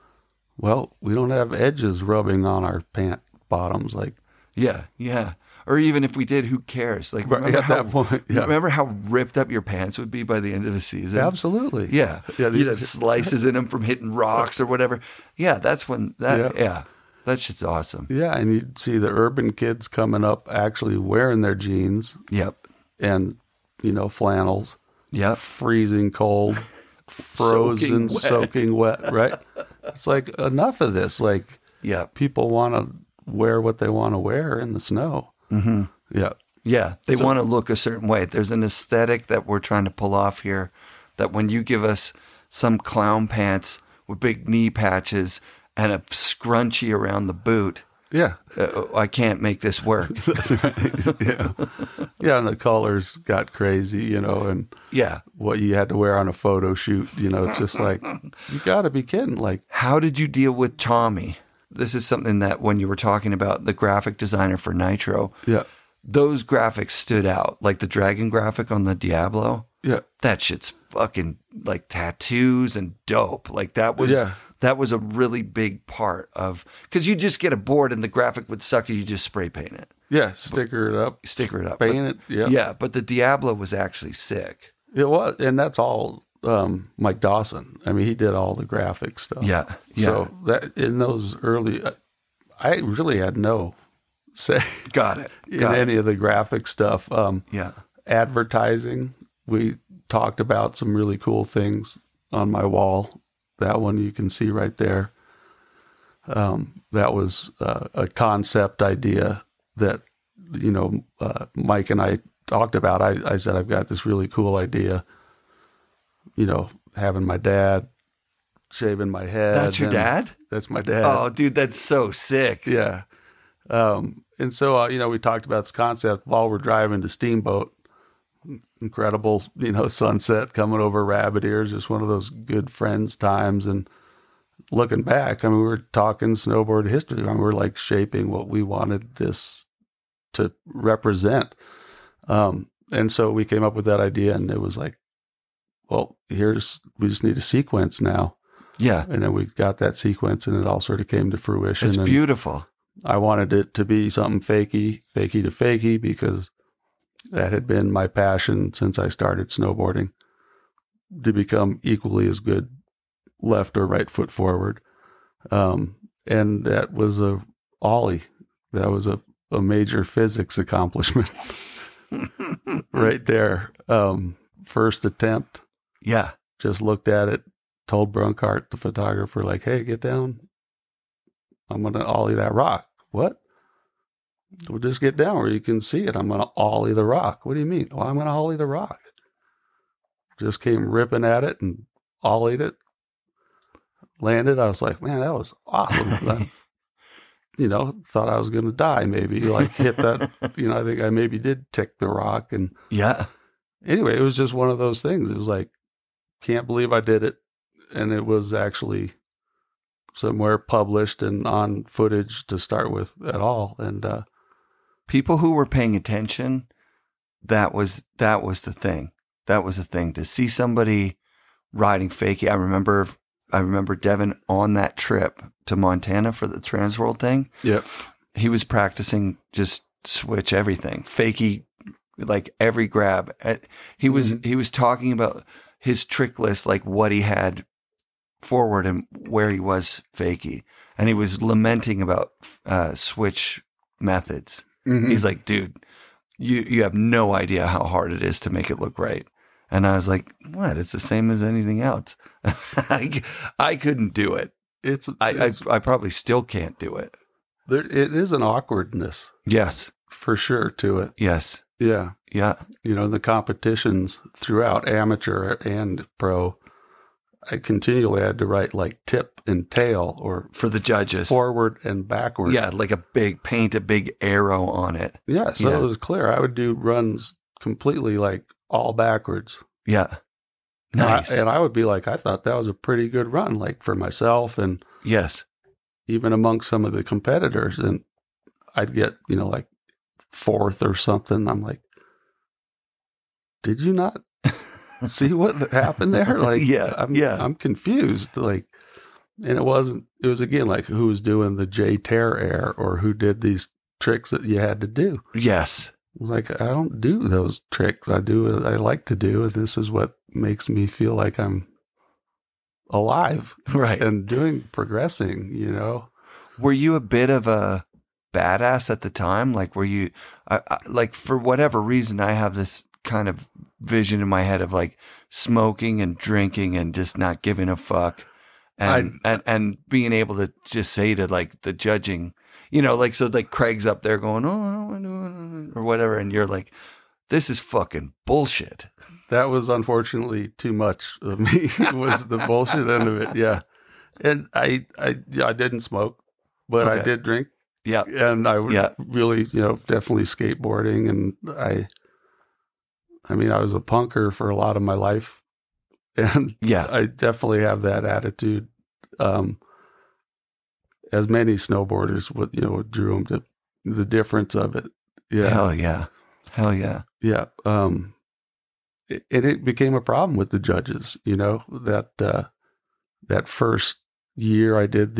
[SPEAKER 2] Well, we don't have edges rubbing on our pant bottoms. Like,
[SPEAKER 1] Yeah. Yeah. Or even if we did, who cares? Like,
[SPEAKER 2] right at that point, yeah.
[SPEAKER 1] Remember how ripped up your pants would be by the end of the season?
[SPEAKER 2] Absolutely.
[SPEAKER 1] Yeah.
[SPEAKER 2] Yeah,
[SPEAKER 1] You'd have slices in them from hitting rocks or whatever. Yeah, that's when that shit's awesome.
[SPEAKER 2] Yeah, and you'd see the urban kids coming up actually wearing their jeans.
[SPEAKER 1] Yep.
[SPEAKER 2] And, flannels.
[SPEAKER 1] Yep.
[SPEAKER 2] Freezing cold, frozen, soaking wet, right? It's like, enough of this. Like, people want to wear what they want to wear in the snow.
[SPEAKER 1] Mm-hmm.
[SPEAKER 2] Yeah.
[SPEAKER 1] Yeah. They want to look a certain way. There's an aesthetic that we're trying to pull off here that when you give us some clown pants with big knee patches and a scrunchie around the boot, I can't make this work.
[SPEAKER 2] Yeah. Yeah. And the colors got crazy, and what you had to wear on a photo shoot, it's just like, you got to be kidding. Like,
[SPEAKER 1] how did you deal with Tommy? This is something that when you were talking about the graphic designer for Nitro, those graphics stood out. Like the dragon graphic on the Diablo.
[SPEAKER 2] Yeah.
[SPEAKER 1] That shit's fucking like tattoos and dope. Like that was a really big part of, because you just get a board and the graphic would suck and you just spray paint it.
[SPEAKER 2] Yeah. Sticker it up. Paint it. Yeah.
[SPEAKER 1] Yeah. But the Diablo was actually sick.
[SPEAKER 2] It was. And that's all Mike Dawson. I mean, he did all the graphic stuff.
[SPEAKER 1] Yeah.
[SPEAKER 2] So that in those early, I really had no say.
[SPEAKER 1] Got it.
[SPEAKER 2] Any of the graphic stuff.
[SPEAKER 1] Yeah.
[SPEAKER 2] Advertising. We talked about some really cool things on my wall. That one you can see right there. That was a concept idea that, Mike and I talked about. I said, I've got this really cool idea, having my dad shaving my head.
[SPEAKER 1] That's your dad?
[SPEAKER 2] That's my dad.
[SPEAKER 1] Oh, dude, that's so sick.
[SPEAKER 2] Yeah. And so, we talked about this concept while we're driving to Steamboat. Incredible, sunset coming over Rabbit Ears. Just one of those good friends times. And looking back, I mean, we were talking snowboard history. I mean, we're like shaping what we wanted this to represent. And so we came up with that idea, and it was like, well, we just need a sequence now.
[SPEAKER 1] Yeah.
[SPEAKER 2] And then we got that sequence, and it all sort of came to fruition.
[SPEAKER 1] It's beautiful.
[SPEAKER 2] I wanted it to be something fakie to fakie, because that had been my passion since I started snowboarding, to become equally as good left or right foot forward. And that was a ollie. That was a major physics accomplishment right there. First attempt.
[SPEAKER 1] Yeah.
[SPEAKER 2] Just looked at it, told Brunkart, the photographer, like, hey, get down. I'm going to ollie that rock. What? We'll just get down where you can see it. I'm going to ollie the rock. What do you mean? Well, I'm going to ollie the rock. Just came ripping at it and ollied it, landed. I was like, man, that was awesome. Thought I was going to die maybe, like hit that, I think I maybe did tick the rock. And
[SPEAKER 1] yeah.
[SPEAKER 2] Anyway, it was just one of those things. It was like, can't believe I did it. And it was actually somewhere published and on footage to start with at all. And
[SPEAKER 1] people who were paying attention, that was the thing. That was the thing, to see somebody riding fakie. I remember Devin on that trip to Montana for the Transworld thing.
[SPEAKER 2] Yep.
[SPEAKER 1] He was practicing just switch everything. Fakie, like every grab. He was talking about his trick list, like what he had forward and where he was fakie. And he was lamenting about switch methods. Mm-hmm. He's like, dude, you have no idea how hard it is to make it look right. And I was like, what? It's the same as anything else. I couldn't do it. I probably still can't do it.
[SPEAKER 2] It is an awkwardness.
[SPEAKER 1] Yes.
[SPEAKER 2] For sure to it.
[SPEAKER 1] Yes.
[SPEAKER 2] Yeah.
[SPEAKER 1] Yeah.
[SPEAKER 2] The competitions throughout amateur and pro, I continually had to write like tip and tail, or
[SPEAKER 1] for the judges,
[SPEAKER 2] forward and backward.
[SPEAKER 1] Yeah. Like paint a big arrow on it.
[SPEAKER 2] Yeah. So it was clear. I would do runs completely like all backwards.
[SPEAKER 1] Yeah. Nice.
[SPEAKER 2] And I would be like, I thought that was a pretty good run, like for myself. And
[SPEAKER 1] yes,
[SPEAKER 2] even amongst some of the competitors. And I'd get, like fourth or something. I'm like, did you not see what happened there? Like, I'm confused. Like, and it was again, like who was doing the J tear air, or who did these tricks that you had to do.
[SPEAKER 1] Yes.
[SPEAKER 2] I was like, I don't do those tricks. I do what I like to do. And this is what makes me feel like I'm alive.
[SPEAKER 1] Right.
[SPEAKER 2] And progressing.
[SPEAKER 1] Were you a bit of a badass at the time? Like, were you, like, for whatever reason, I have this kind of vision in my head of like smoking and drinking and just not giving a fuck. And being able to just say to like the judging, like, so like Craig's up there going, or whatever. And you're like, this is fucking bullshit.
[SPEAKER 2] That was unfortunately too much of me. It was the bullshit end of it. Yeah. And I didn't smoke, but I did drink.
[SPEAKER 1] Yeah.
[SPEAKER 2] And I was really, definitely skateboarding. And I was a punker for a lot of my life. And I definitely have that attitude. As many snowboarders what drew them to the difference of it. Yeah.
[SPEAKER 1] Hell yeah.
[SPEAKER 2] Yeah. And it became a problem with the judges, that first year I did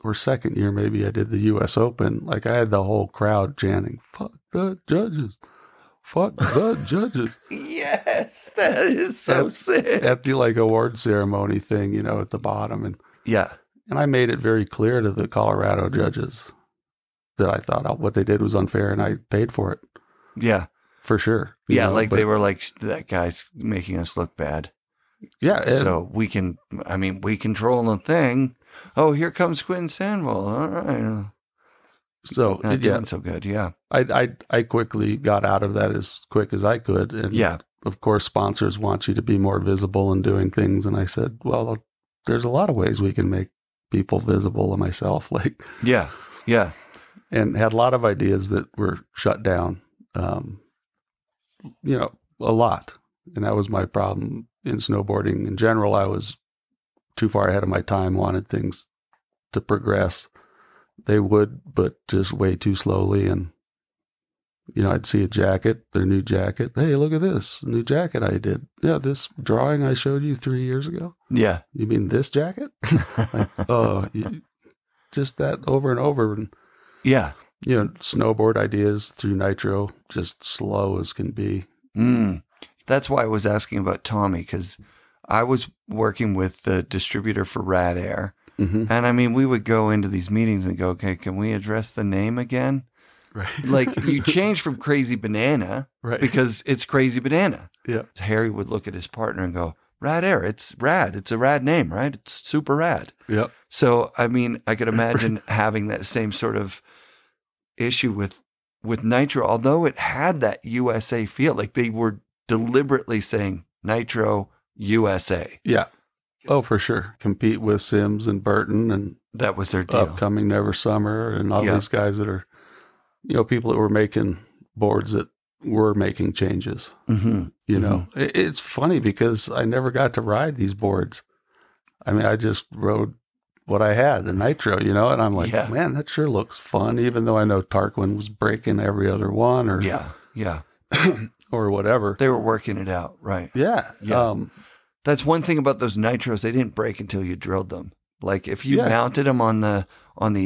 [SPEAKER 2] or second year, maybe I did the US Open. Like I had the whole crowd chanting, fuck the judges. Fuck the judges.
[SPEAKER 1] Yes, that is so sick.
[SPEAKER 2] At the like award ceremony thing, at the bottom. And and I made it very clear to the Colorado judges that I thought what they did was unfair and I paid for it.
[SPEAKER 1] Yeah.
[SPEAKER 2] For sure.
[SPEAKER 1] They were like, that guy's making us look bad.
[SPEAKER 2] Yeah.
[SPEAKER 1] So we control the thing. Oh, here comes Quinn Sandvold. All right.
[SPEAKER 2] So
[SPEAKER 1] not doing so good. Yeah.
[SPEAKER 2] I quickly got out of that as quick as I could. And of course, sponsors want you to be more visible and doing things. And I said, well, there's a lot of ways we can make people visible, and myself, like,
[SPEAKER 1] yeah.
[SPEAKER 2] And had a lot of ideas that were shut down, a lot. And that was my problem in snowboarding in general. I was too far ahead of my time, wanted things to progress. They would, but just way too slowly. And, I'd see a jacket, their new jacket. Hey, look at this new jacket I did. Yeah, this drawing I showed you 3 years ago.
[SPEAKER 1] Yeah.
[SPEAKER 2] You mean this jacket? Just that over and over. And, snowboard ideas through Nitro, just slow as can be.
[SPEAKER 1] That's why I was asking about Tommy, because I was working with the distributor for Rad Air. Mm-hmm. And we would go into these meetings and go, okay, can we address the name again?
[SPEAKER 2] Right.
[SPEAKER 1] Like you change from Crazy Banana because it's Crazy Banana.
[SPEAKER 2] Yeah.
[SPEAKER 1] Harry would look at his partner and go, Rad Air, it's rad. It's a rad name, right? It's super rad.
[SPEAKER 2] Yep.
[SPEAKER 1] So, I could imagine having that same sort of issue with Nitro, although it had that USA feel. Like they were deliberately saying Nitro, USA.
[SPEAKER 2] Yeah. Oh, for sure. Compete with Sims and Burton and
[SPEAKER 1] That was their deal.
[SPEAKER 2] upcoming Never Summer and all
[SPEAKER 1] Yeah.
[SPEAKER 2] these guys that are, people that were making boards that were making changes.
[SPEAKER 1] Mm-hmm.
[SPEAKER 2] You know, it's funny because I never got to ride these boards. I mean, I just rode what I had, the Nitro, and I'm like, man, that sure looks fun, even though I know Tarquin was breaking every other one or or whatever.
[SPEAKER 1] They were working it out, right?
[SPEAKER 2] Yeah.
[SPEAKER 1] That's one thing about those Nitros. They didn't break until you drilled them. Like if you mounted them on the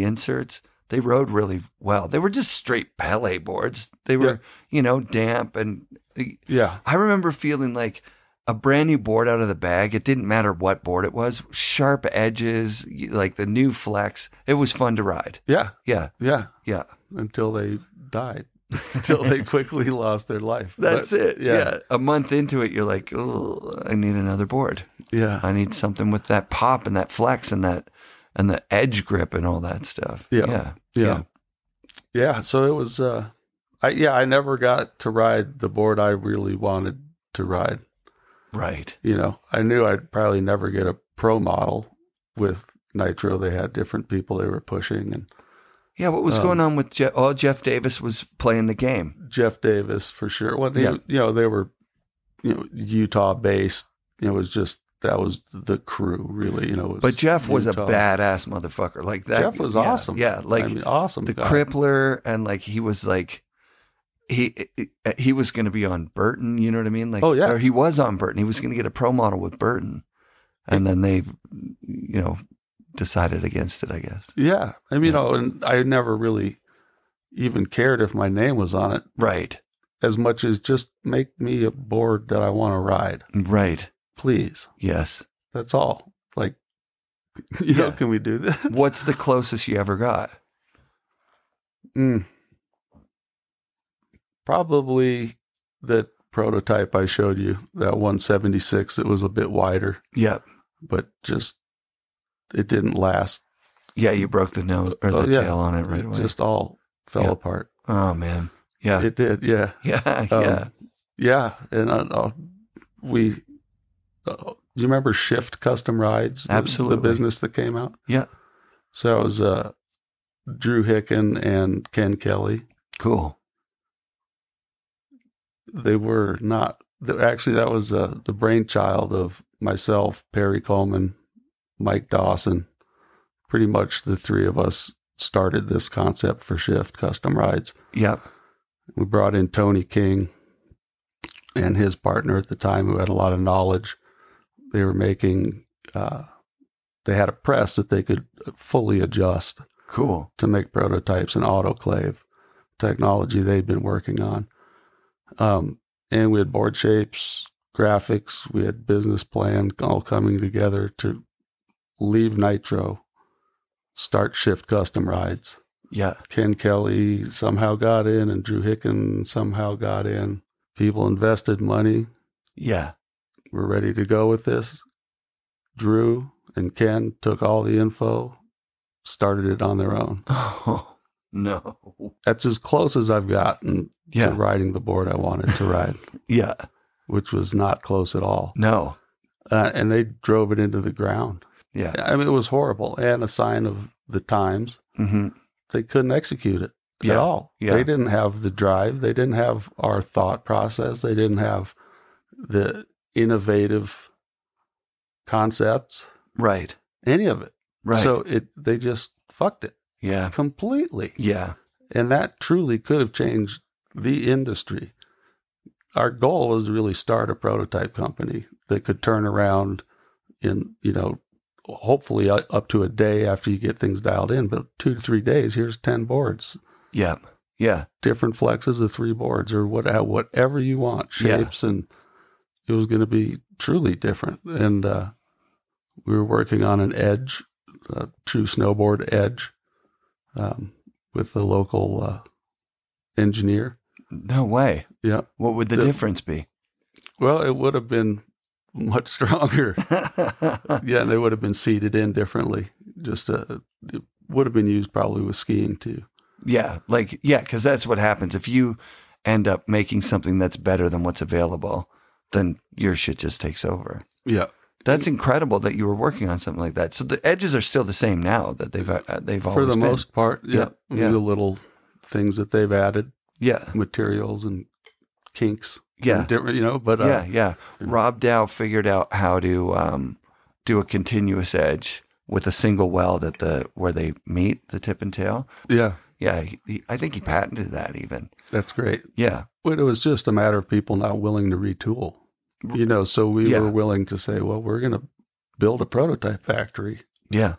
[SPEAKER 1] inserts, they rode really well. They were just straight Pele boards. They were, damp. And I remember feeling like a brand new board out of the bag. It didn't matter what board it was. Sharp edges, like the new flex. It was fun to ride.
[SPEAKER 2] Yeah.
[SPEAKER 1] Yeah.
[SPEAKER 2] Yeah.
[SPEAKER 1] Yeah.
[SPEAKER 2] Until they died. Until they quickly lost their life.
[SPEAKER 1] That's it. Yeah. A month into it, you're like, oh, I need another board.
[SPEAKER 2] Yeah.
[SPEAKER 1] I need something with that pop and that flex and the edge grip and all that stuff.
[SPEAKER 2] Yeah. So it was, I never got to ride the board I really wanted to ride.
[SPEAKER 1] Right.
[SPEAKER 2] I knew I'd probably never get a pro model with Nitro. They had different people they were pushing. And
[SPEAKER 1] what was going on with Jeff? Oh, Jeff Davis was playing the game.
[SPEAKER 2] Jeff Davis, for sure. Well, they were, Utah based. It was just, that was the crew, really.
[SPEAKER 1] But Jeff was a badass motherfucker. Like that.
[SPEAKER 2] Jeff was awesome.
[SPEAKER 1] Yeah, like
[SPEAKER 2] awesome.
[SPEAKER 1] The guy. Crippler, and like he was like he was going to be on Burton. You know what I mean? Like, or he was on Burton. He was going to get a pro model with Burton, and then they, decided against it, I guess.
[SPEAKER 2] Yeah, and I never really even cared if my name was on it,
[SPEAKER 1] right?
[SPEAKER 2] As much as just make me a board that I want to ride,
[SPEAKER 1] right?
[SPEAKER 2] Please.
[SPEAKER 1] Yes.
[SPEAKER 2] That's all. Like, can we do this?
[SPEAKER 1] What's the closest you ever got?
[SPEAKER 2] Probably the prototype I showed you, that 176. It was a bit wider.
[SPEAKER 1] Yep.
[SPEAKER 2] But just, it didn't last.
[SPEAKER 1] Yeah, you broke the nose or the tail on it right away.
[SPEAKER 2] It just all fell apart.
[SPEAKER 1] Oh, man. Yeah.
[SPEAKER 2] It did, yeah.
[SPEAKER 1] Yeah.
[SPEAKER 2] Yeah, and we... do you remember Shift Custom Rides?
[SPEAKER 1] Absolutely.
[SPEAKER 2] The business that came out?
[SPEAKER 1] Yeah.
[SPEAKER 2] So it was Drew Hicken and Ken Kelly.
[SPEAKER 1] Cool.
[SPEAKER 2] They were not, actually that was the brainchild of myself, Perry Coleman, Mike Dawson. Pretty much the three of us started this concept for Shift Custom Rides.
[SPEAKER 1] Yep.
[SPEAKER 2] We brought in Tony King and his partner at the time, who had a lot of knowledge. They were making, they had a press that they could fully adjust.
[SPEAKER 1] Cool.
[SPEAKER 2] To make prototypes and autoclave technology they'd been working on. And we had board shapes, graphics, we had business plan all coming together to leave Nitro, start Shift Custom Rides.
[SPEAKER 1] Yeah.
[SPEAKER 2] Ken Kelly somehow got in and Drew Hicken somehow got in. People invested money.
[SPEAKER 1] Yeah.
[SPEAKER 2] We're ready to go with this. Drew and Ken took all the info, started it on their own.
[SPEAKER 1] Oh, no.
[SPEAKER 2] That's as close as I've gotten to riding the board I wanted to ride.
[SPEAKER 1] Yeah.
[SPEAKER 2] Which was not close at all.
[SPEAKER 1] No.
[SPEAKER 2] And they drove it into the ground.
[SPEAKER 1] Yeah.
[SPEAKER 2] I mean, it was horrible and a sign of the times.
[SPEAKER 1] Mm-hmm.
[SPEAKER 2] They couldn't execute it at all.
[SPEAKER 1] Yeah.
[SPEAKER 2] They didn't have the drive. They didn't have our thought process. They didn't have the innovative concepts.
[SPEAKER 1] Right.
[SPEAKER 2] Any of it.
[SPEAKER 1] Right.
[SPEAKER 2] So they just fucked it.
[SPEAKER 1] Yeah.
[SPEAKER 2] Completely.
[SPEAKER 1] Yeah.
[SPEAKER 2] And that truly could have changed the industry. Our goal was to really start a prototype company that could turn around in, hopefully up to a day after you get things dialed in, but 2 to 3 days, here's 10 boards.
[SPEAKER 1] Yeah. Yeah.
[SPEAKER 2] Different flexes of 3 boards or whatever you want, shapes. And it was going to be truly different. And we were working on an edge, a true snowboard edge, with the local engineer.
[SPEAKER 1] No way.
[SPEAKER 2] Yeah.
[SPEAKER 1] What would the difference be?
[SPEAKER 2] Well, it would have been much stronger. Yeah, and they would have been seated in differently. It would have been used probably with skiing too.
[SPEAKER 1] Yeah, because that's what happens. If you end up making something that's better than what's available, then your shit just takes over.
[SPEAKER 2] Yeah.
[SPEAKER 1] That's incredible that you were working on something like that. So the edges are still the same now that they've always
[SPEAKER 2] for the
[SPEAKER 1] been.
[SPEAKER 2] most part. Yeah. The little things that they've added.
[SPEAKER 1] Yeah.
[SPEAKER 2] Materials and kinks.
[SPEAKER 1] Yeah.
[SPEAKER 2] And different, but
[SPEAKER 1] Rob Dow figured out how to do a continuous edge with a single weld where they meet the tip and tail.
[SPEAKER 2] Yeah.
[SPEAKER 1] Yeah. I think he patented that even.
[SPEAKER 2] That's great.
[SPEAKER 1] Yeah.
[SPEAKER 2] But it was just a matter of people not willing to retool. So we were willing to say, well, we're going to build a prototype factory.
[SPEAKER 1] Yeah.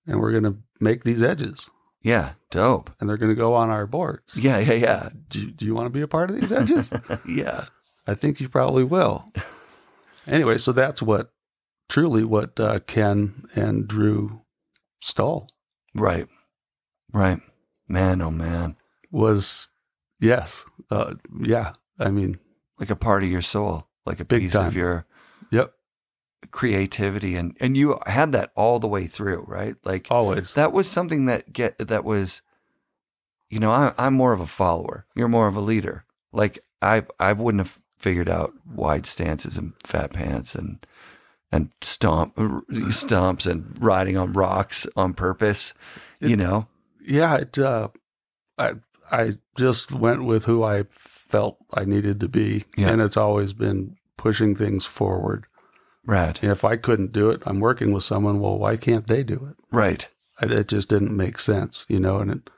[SPEAKER 2] And we're going to make these edges.
[SPEAKER 1] Yeah. Dope.
[SPEAKER 2] And they're going to go on our boards.
[SPEAKER 1] Yeah.
[SPEAKER 2] Do you want to be a part of these edges?
[SPEAKER 1] Yeah.
[SPEAKER 2] I think you probably will. Anyway, so that's truly what Ken and Drew stole.
[SPEAKER 1] Right. Man, oh man.
[SPEAKER 2] Was, yes. Yeah. I mean.
[SPEAKER 1] Like a part of your soul. Like a
[SPEAKER 2] big
[SPEAKER 1] piece
[SPEAKER 2] time.
[SPEAKER 1] of your
[SPEAKER 2] yep.
[SPEAKER 1] creativity. And you had that all the way through, right? Like
[SPEAKER 2] always.
[SPEAKER 1] That was something that was, I'm more of a follower. You're more of a leader. Like I wouldn't have figured out wide stances and fat pants and stomps and riding on rocks on purpose,
[SPEAKER 2] Yeah. I just went with who I felt I needed to be.
[SPEAKER 1] Yeah.
[SPEAKER 2] And it's always been pushing things forward.
[SPEAKER 1] Rad.
[SPEAKER 2] And if I couldn't do it, I'm working with someone. Well, why can't they do it?
[SPEAKER 1] Right.
[SPEAKER 2] It just didn't make sense, and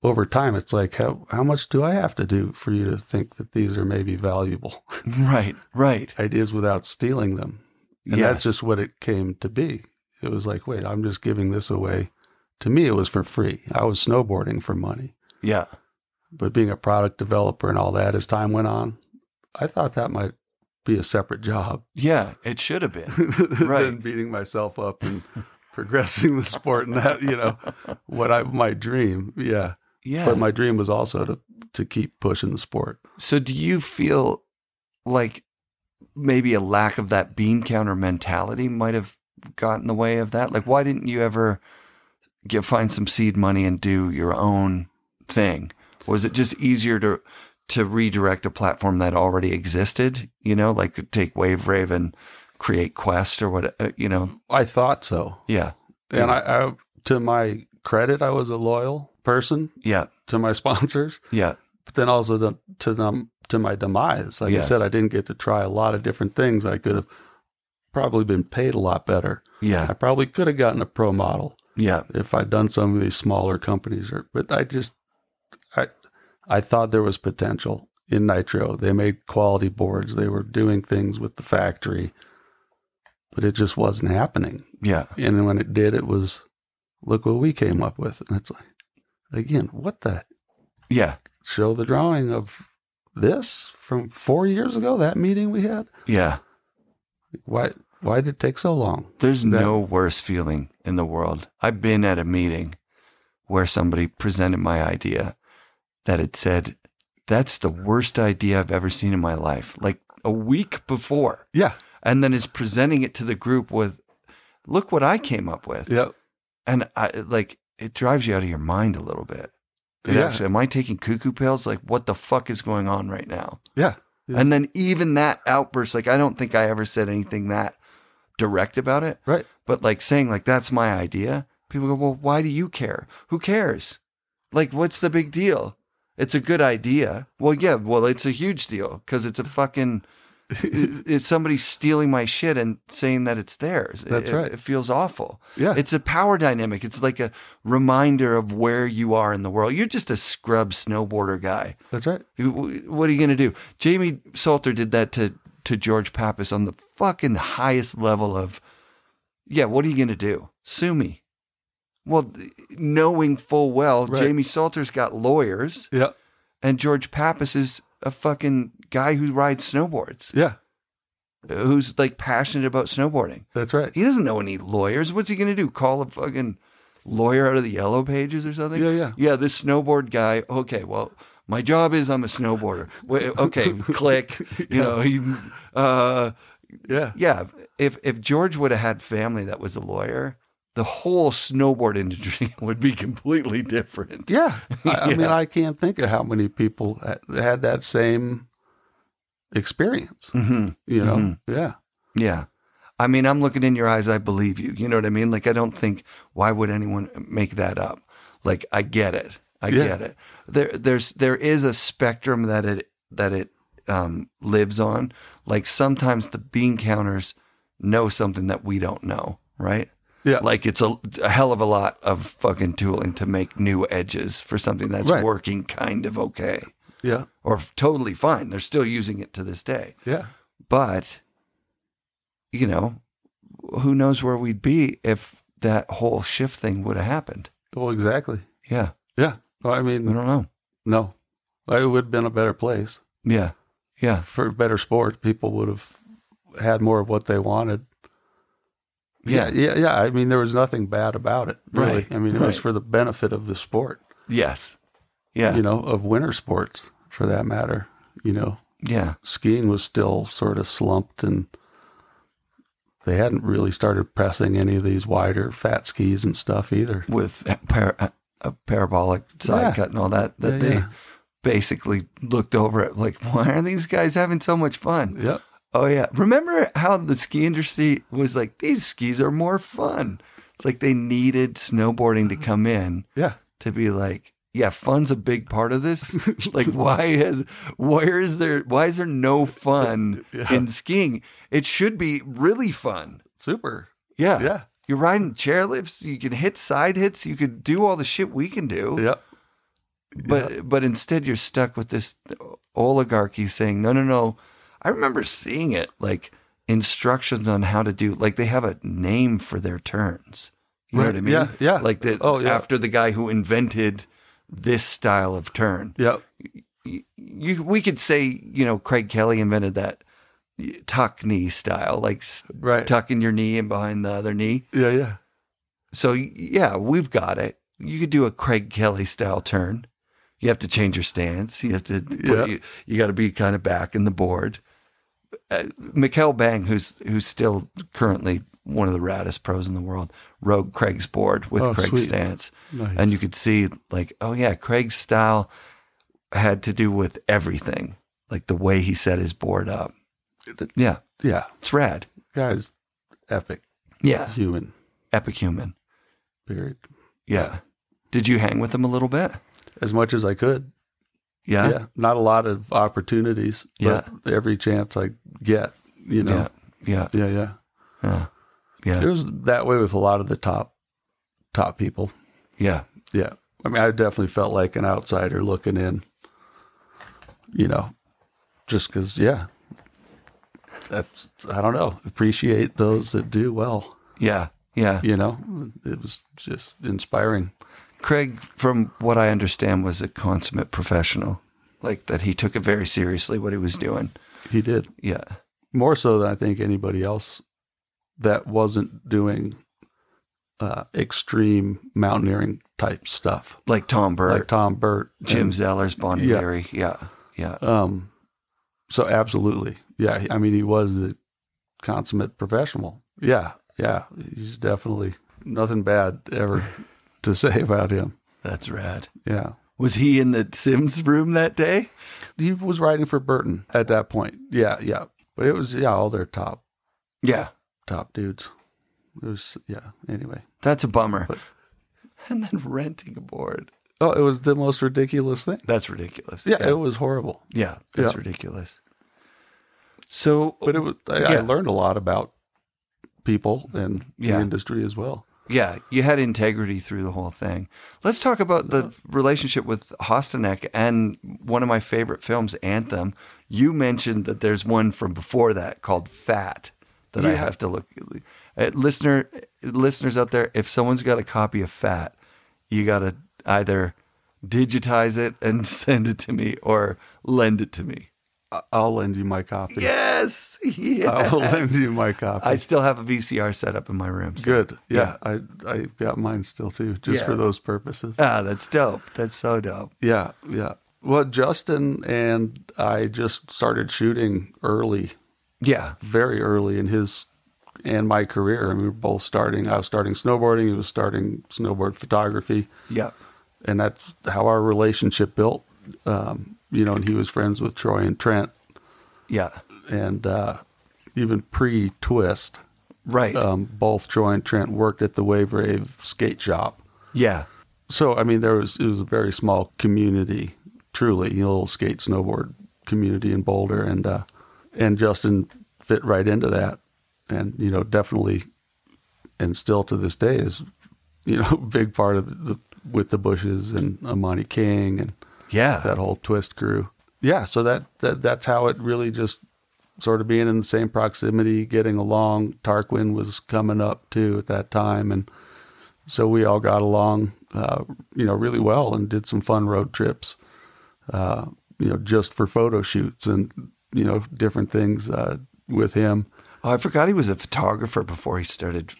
[SPEAKER 2] over time, it's like, how much do I have to do for you to think that these are maybe valuable?
[SPEAKER 1] Right.
[SPEAKER 2] Ideas without stealing them. And that's just what it came to be. It was like, wait, I'm just giving this away. To me, it was for free. I was snowboarding for money.
[SPEAKER 1] Yeah.
[SPEAKER 2] But being a product developer and all that, as time went on, I thought that might be a separate job.
[SPEAKER 1] Yeah, it should have been. Right.
[SPEAKER 2] Than beating myself up and progressing the sport and that, my dream. Yeah.
[SPEAKER 1] Yeah.
[SPEAKER 2] But my dream was also to keep pushing the sport.
[SPEAKER 1] So do you feel like maybe a lack of that bean counter mentality might have got in the way of that? Like, why didn't you ever find some seed money and do your own thing? Was it just easier to redirect a platform that already existed? Like take Wave Rave and create Quest or what?
[SPEAKER 2] I thought so.
[SPEAKER 1] Yeah.
[SPEAKER 2] And I, to my credit, I was a loyal person.
[SPEAKER 1] Yeah.
[SPEAKER 2] To my sponsors.
[SPEAKER 1] Yeah.
[SPEAKER 2] But then also to my demise. Like I said, I didn't get to try a lot of different things. I could have probably been paid a lot better.
[SPEAKER 1] Yeah.
[SPEAKER 2] I probably could have gotten a pro model.
[SPEAKER 1] Yeah.
[SPEAKER 2] If I'd done some of these smaller companies, but I thought there was potential in Nitro. They made quality boards. They were doing things with the factory, but it just wasn't happening.
[SPEAKER 1] Yeah.
[SPEAKER 2] And when it did, it was, look what we came up with. And it's like, again, what the?
[SPEAKER 1] Yeah.
[SPEAKER 2] Show the drawing of this from 4 years ago, that meeting we had.
[SPEAKER 1] Yeah.
[SPEAKER 2] Why did it take so long?
[SPEAKER 1] There's no worse feeling in the world. I've been at a meeting where somebody presented my idea that had said, that's the worst idea I've ever seen in my life. Like a week before.
[SPEAKER 2] Yeah.
[SPEAKER 1] And then is presenting it to the group with, look what I came up with.
[SPEAKER 2] Yeah.
[SPEAKER 1] And it drives you out of your mind a little bit. Actually, am I taking cuckoo pills? Like, what the fuck is going on right now?
[SPEAKER 2] Yeah.
[SPEAKER 1] And then even that outburst, like, I don't think I ever said anything that direct about it.
[SPEAKER 2] Right.
[SPEAKER 1] But like saying like, that's my idea. People go, well, why do you care? Who cares? Like, what's the big deal? It's a good idea. Well, yeah, it's a huge deal because it's a fucking, it's somebody stealing my shit and saying that it's theirs.
[SPEAKER 2] That's right.
[SPEAKER 1] It feels awful.
[SPEAKER 2] Yeah.
[SPEAKER 1] It's a power dynamic. It's like a reminder of where you are in the world. You're just a scrub snowboarder guy.
[SPEAKER 2] That's right.
[SPEAKER 1] What are you going to do? Jamie Salter did that to George Pappas on the fucking highest level of, what are you going to do? Sue me. Well, knowing full well, Jamie Salter's got lawyers.
[SPEAKER 2] Yeah.
[SPEAKER 1] And George Pappas is a fucking guy who rides snowboards.
[SPEAKER 2] Yeah.
[SPEAKER 1] Who's like passionate about snowboarding.
[SPEAKER 2] That's right.
[SPEAKER 1] He doesn't know any lawyers. What's he going to do? Call a fucking lawyer out of the yellow pages or something?
[SPEAKER 2] Yeah.
[SPEAKER 1] Yeah, this snowboard guy. Okay, well, my job is I'm a snowboarder. Okay, click. Yeah. If George would have had family that was a lawyer, the whole snowboard industry would be completely different.
[SPEAKER 2] Yeah. I mean, I can't think of how many people had that same experience.
[SPEAKER 1] Mm-hmm.
[SPEAKER 2] You know?
[SPEAKER 1] Mm-hmm.
[SPEAKER 2] Yeah.
[SPEAKER 1] Yeah. I mean, I'm looking in your eyes. I believe you. You know what I mean? Like, I don't think, why would anyone make that up? Like, I get it. I get it. There is a spectrum that it lives on. Like, sometimes the bean counters know something that we don't know, right?
[SPEAKER 2] Yeah.
[SPEAKER 1] Like, it's a hell of a lot of fucking tooling to make new edges for something that's working kind of okay.
[SPEAKER 2] Yeah.
[SPEAKER 1] Or totally fine. They're still using it to this day.
[SPEAKER 2] Yeah.
[SPEAKER 1] But, you know, who knows where we'd be if that whole shift thing would have happened.
[SPEAKER 2] Well, exactly.
[SPEAKER 1] Yeah.
[SPEAKER 2] Yeah. Well, I mean,
[SPEAKER 1] I don't know.
[SPEAKER 2] No. It would have been a better place.
[SPEAKER 1] Yeah. Yeah.
[SPEAKER 2] For better sport, people would have had more of what they wanted. Yeah. I mean, there was nothing bad about it, really.
[SPEAKER 1] Right.
[SPEAKER 2] I mean, it was for the benefit of the sport.
[SPEAKER 1] Yes. Yeah.
[SPEAKER 2] You know, of winter sports, for that matter. You know.
[SPEAKER 1] Yeah.
[SPEAKER 2] Skiing was still sort of slumped, and they hadn't really started pressing any of these wider fat skis and stuff either.
[SPEAKER 1] With a parabolic side cut and all that they basically looked over it like, why are these guys having so much fun?
[SPEAKER 2] Yep.
[SPEAKER 1] Oh, yeah. Remember how the ski industry was like, these skis are more fun. It's like they needed snowboarding to come in to be like, yeah, fun's a big part of this. Like, why is there no fun in skiing? It should be really fun.
[SPEAKER 2] Super.
[SPEAKER 1] Yeah.
[SPEAKER 2] Yeah.
[SPEAKER 1] You're riding chairlifts. You can hit side hits. You could do all the shit we can do.
[SPEAKER 2] Yep.
[SPEAKER 1] But instead you're stuck with this oligarchy saying, no. I remember seeing it, like instructions on how to do, like they have a name for their turns. You know what I mean?
[SPEAKER 2] Yeah.
[SPEAKER 1] Like after the guy who invented this style of turn.
[SPEAKER 2] Yep.
[SPEAKER 1] We could say, you know, Craig Kelly invented that tuck knee style, like tucking your knee in behind the other knee.
[SPEAKER 2] Yeah.
[SPEAKER 1] So yeah, we've got it. You could do a Craig Kelly style turn. You have to change your stance. You have to you got to be kind of back in the board. Mikkel Bang, who's still currently one of the raddest pros in the world, rode Craig's board with Craig's stance.
[SPEAKER 2] Nice.
[SPEAKER 1] And you could see like, oh yeah, Craig's style had to do with everything, like the way he set his board up. Yeah. It's rad.
[SPEAKER 2] Guy's epic.
[SPEAKER 1] Yeah.
[SPEAKER 2] Human.
[SPEAKER 1] Epic human.
[SPEAKER 2] Period.
[SPEAKER 1] Yeah. Did you hang with him a little bit?
[SPEAKER 2] As much as I could. Yeah. Not a lot of opportunities, but every chance I get, you know.
[SPEAKER 1] Yeah.
[SPEAKER 2] It was that way with a lot of the top people. Yeah. Yeah. I mean, I definitely felt like an outsider looking in, you know, just because, that's, I don't know, appreciate those that do well.
[SPEAKER 1] Yeah.
[SPEAKER 2] You know, it was just inspiring.
[SPEAKER 1] Craig, from what I understand, was a consummate professional, like that he took it very seriously, what he was doing.
[SPEAKER 2] He did.
[SPEAKER 1] Yeah.
[SPEAKER 2] More so than I think anybody else that wasn't doing extreme mountaineering type stuff.
[SPEAKER 1] Like Tom Burt. Jim Zeller's Bonnie Leary. Yeah.
[SPEAKER 2] So absolutely. Yeah. I mean, he was the consummate professional. Yeah. He's definitely nothing bad ever to say about him.
[SPEAKER 1] That's rad.
[SPEAKER 2] Yeah.
[SPEAKER 1] Was he in the Sims room that day?
[SPEAKER 2] He was riding for Burton at that point. Yeah. But it was, all their top dudes. It was, anyway.
[SPEAKER 1] That's a bummer. And then renting a board.
[SPEAKER 2] Oh, it was the most ridiculous thing.
[SPEAKER 1] That's ridiculous.
[SPEAKER 2] Yeah. It was horrible.
[SPEAKER 1] Yeah, that's ridiculous. So,
[SPEAKER 2] but it was, I learned a lot about people and the industry as well.
[SPEAKER 1] Yeah, you had integrity through the whole thing. Let's talk about the relationship with Hostenek and one of my favorite films, Anthem. You mentioned that there's one from before that called Fat that I have to look at. Listeners out there, if someone's got a copy of Fat, you got to either digitize it and send it to me or lend it to me.
[SPEAKER 2] I'll lend you my copy.
[SPEAKER 1] Yes.
[SPEAKER 2] I'll lend you my copy.
[SPEAKER 1] I still have a VCR set up in my room. So.
[SPEAKER 2] Good. Yeah. I got mine still too, just for those purposes.
[SPEAKER 1] That's dope. That's so dope.
[SPEAKER 2] Yeah. Well, Justin and I just started shooting early. Yeah. Very early in his and my career. I mean, we were both starting. I was starting snowboarding. He was starting snowboard photography. Yeah. And that's how our relationship built. And he was friends with Troy and Trent.
[SPEAKER 1] Yeah.
[SPEAKER 2] And even pre-twist.
[SPEAKER 1] Right.
[SPEAKER 2] Both Troy and Trent worked at the Wave Rave skate shop.
[SPEAKER 1] Yeah.
[SPEAKER 2] So, I mean, it was a very small community, truly, a little skate snowboard community in Boulder. And Justin fit right into that. And, definitely, and still to this day is, a big part of with the Bushes and Amani King and that whole twist crew. Yeah. So that's how it really just sort of being in the same proximity, getting along. Tarquin was coming up too at that time. And so we all got along, really well and did some fun road trips, just for photo shoots and, different things with him.
[SPEAKER 1] Oh, I forgot he was a photographer before he started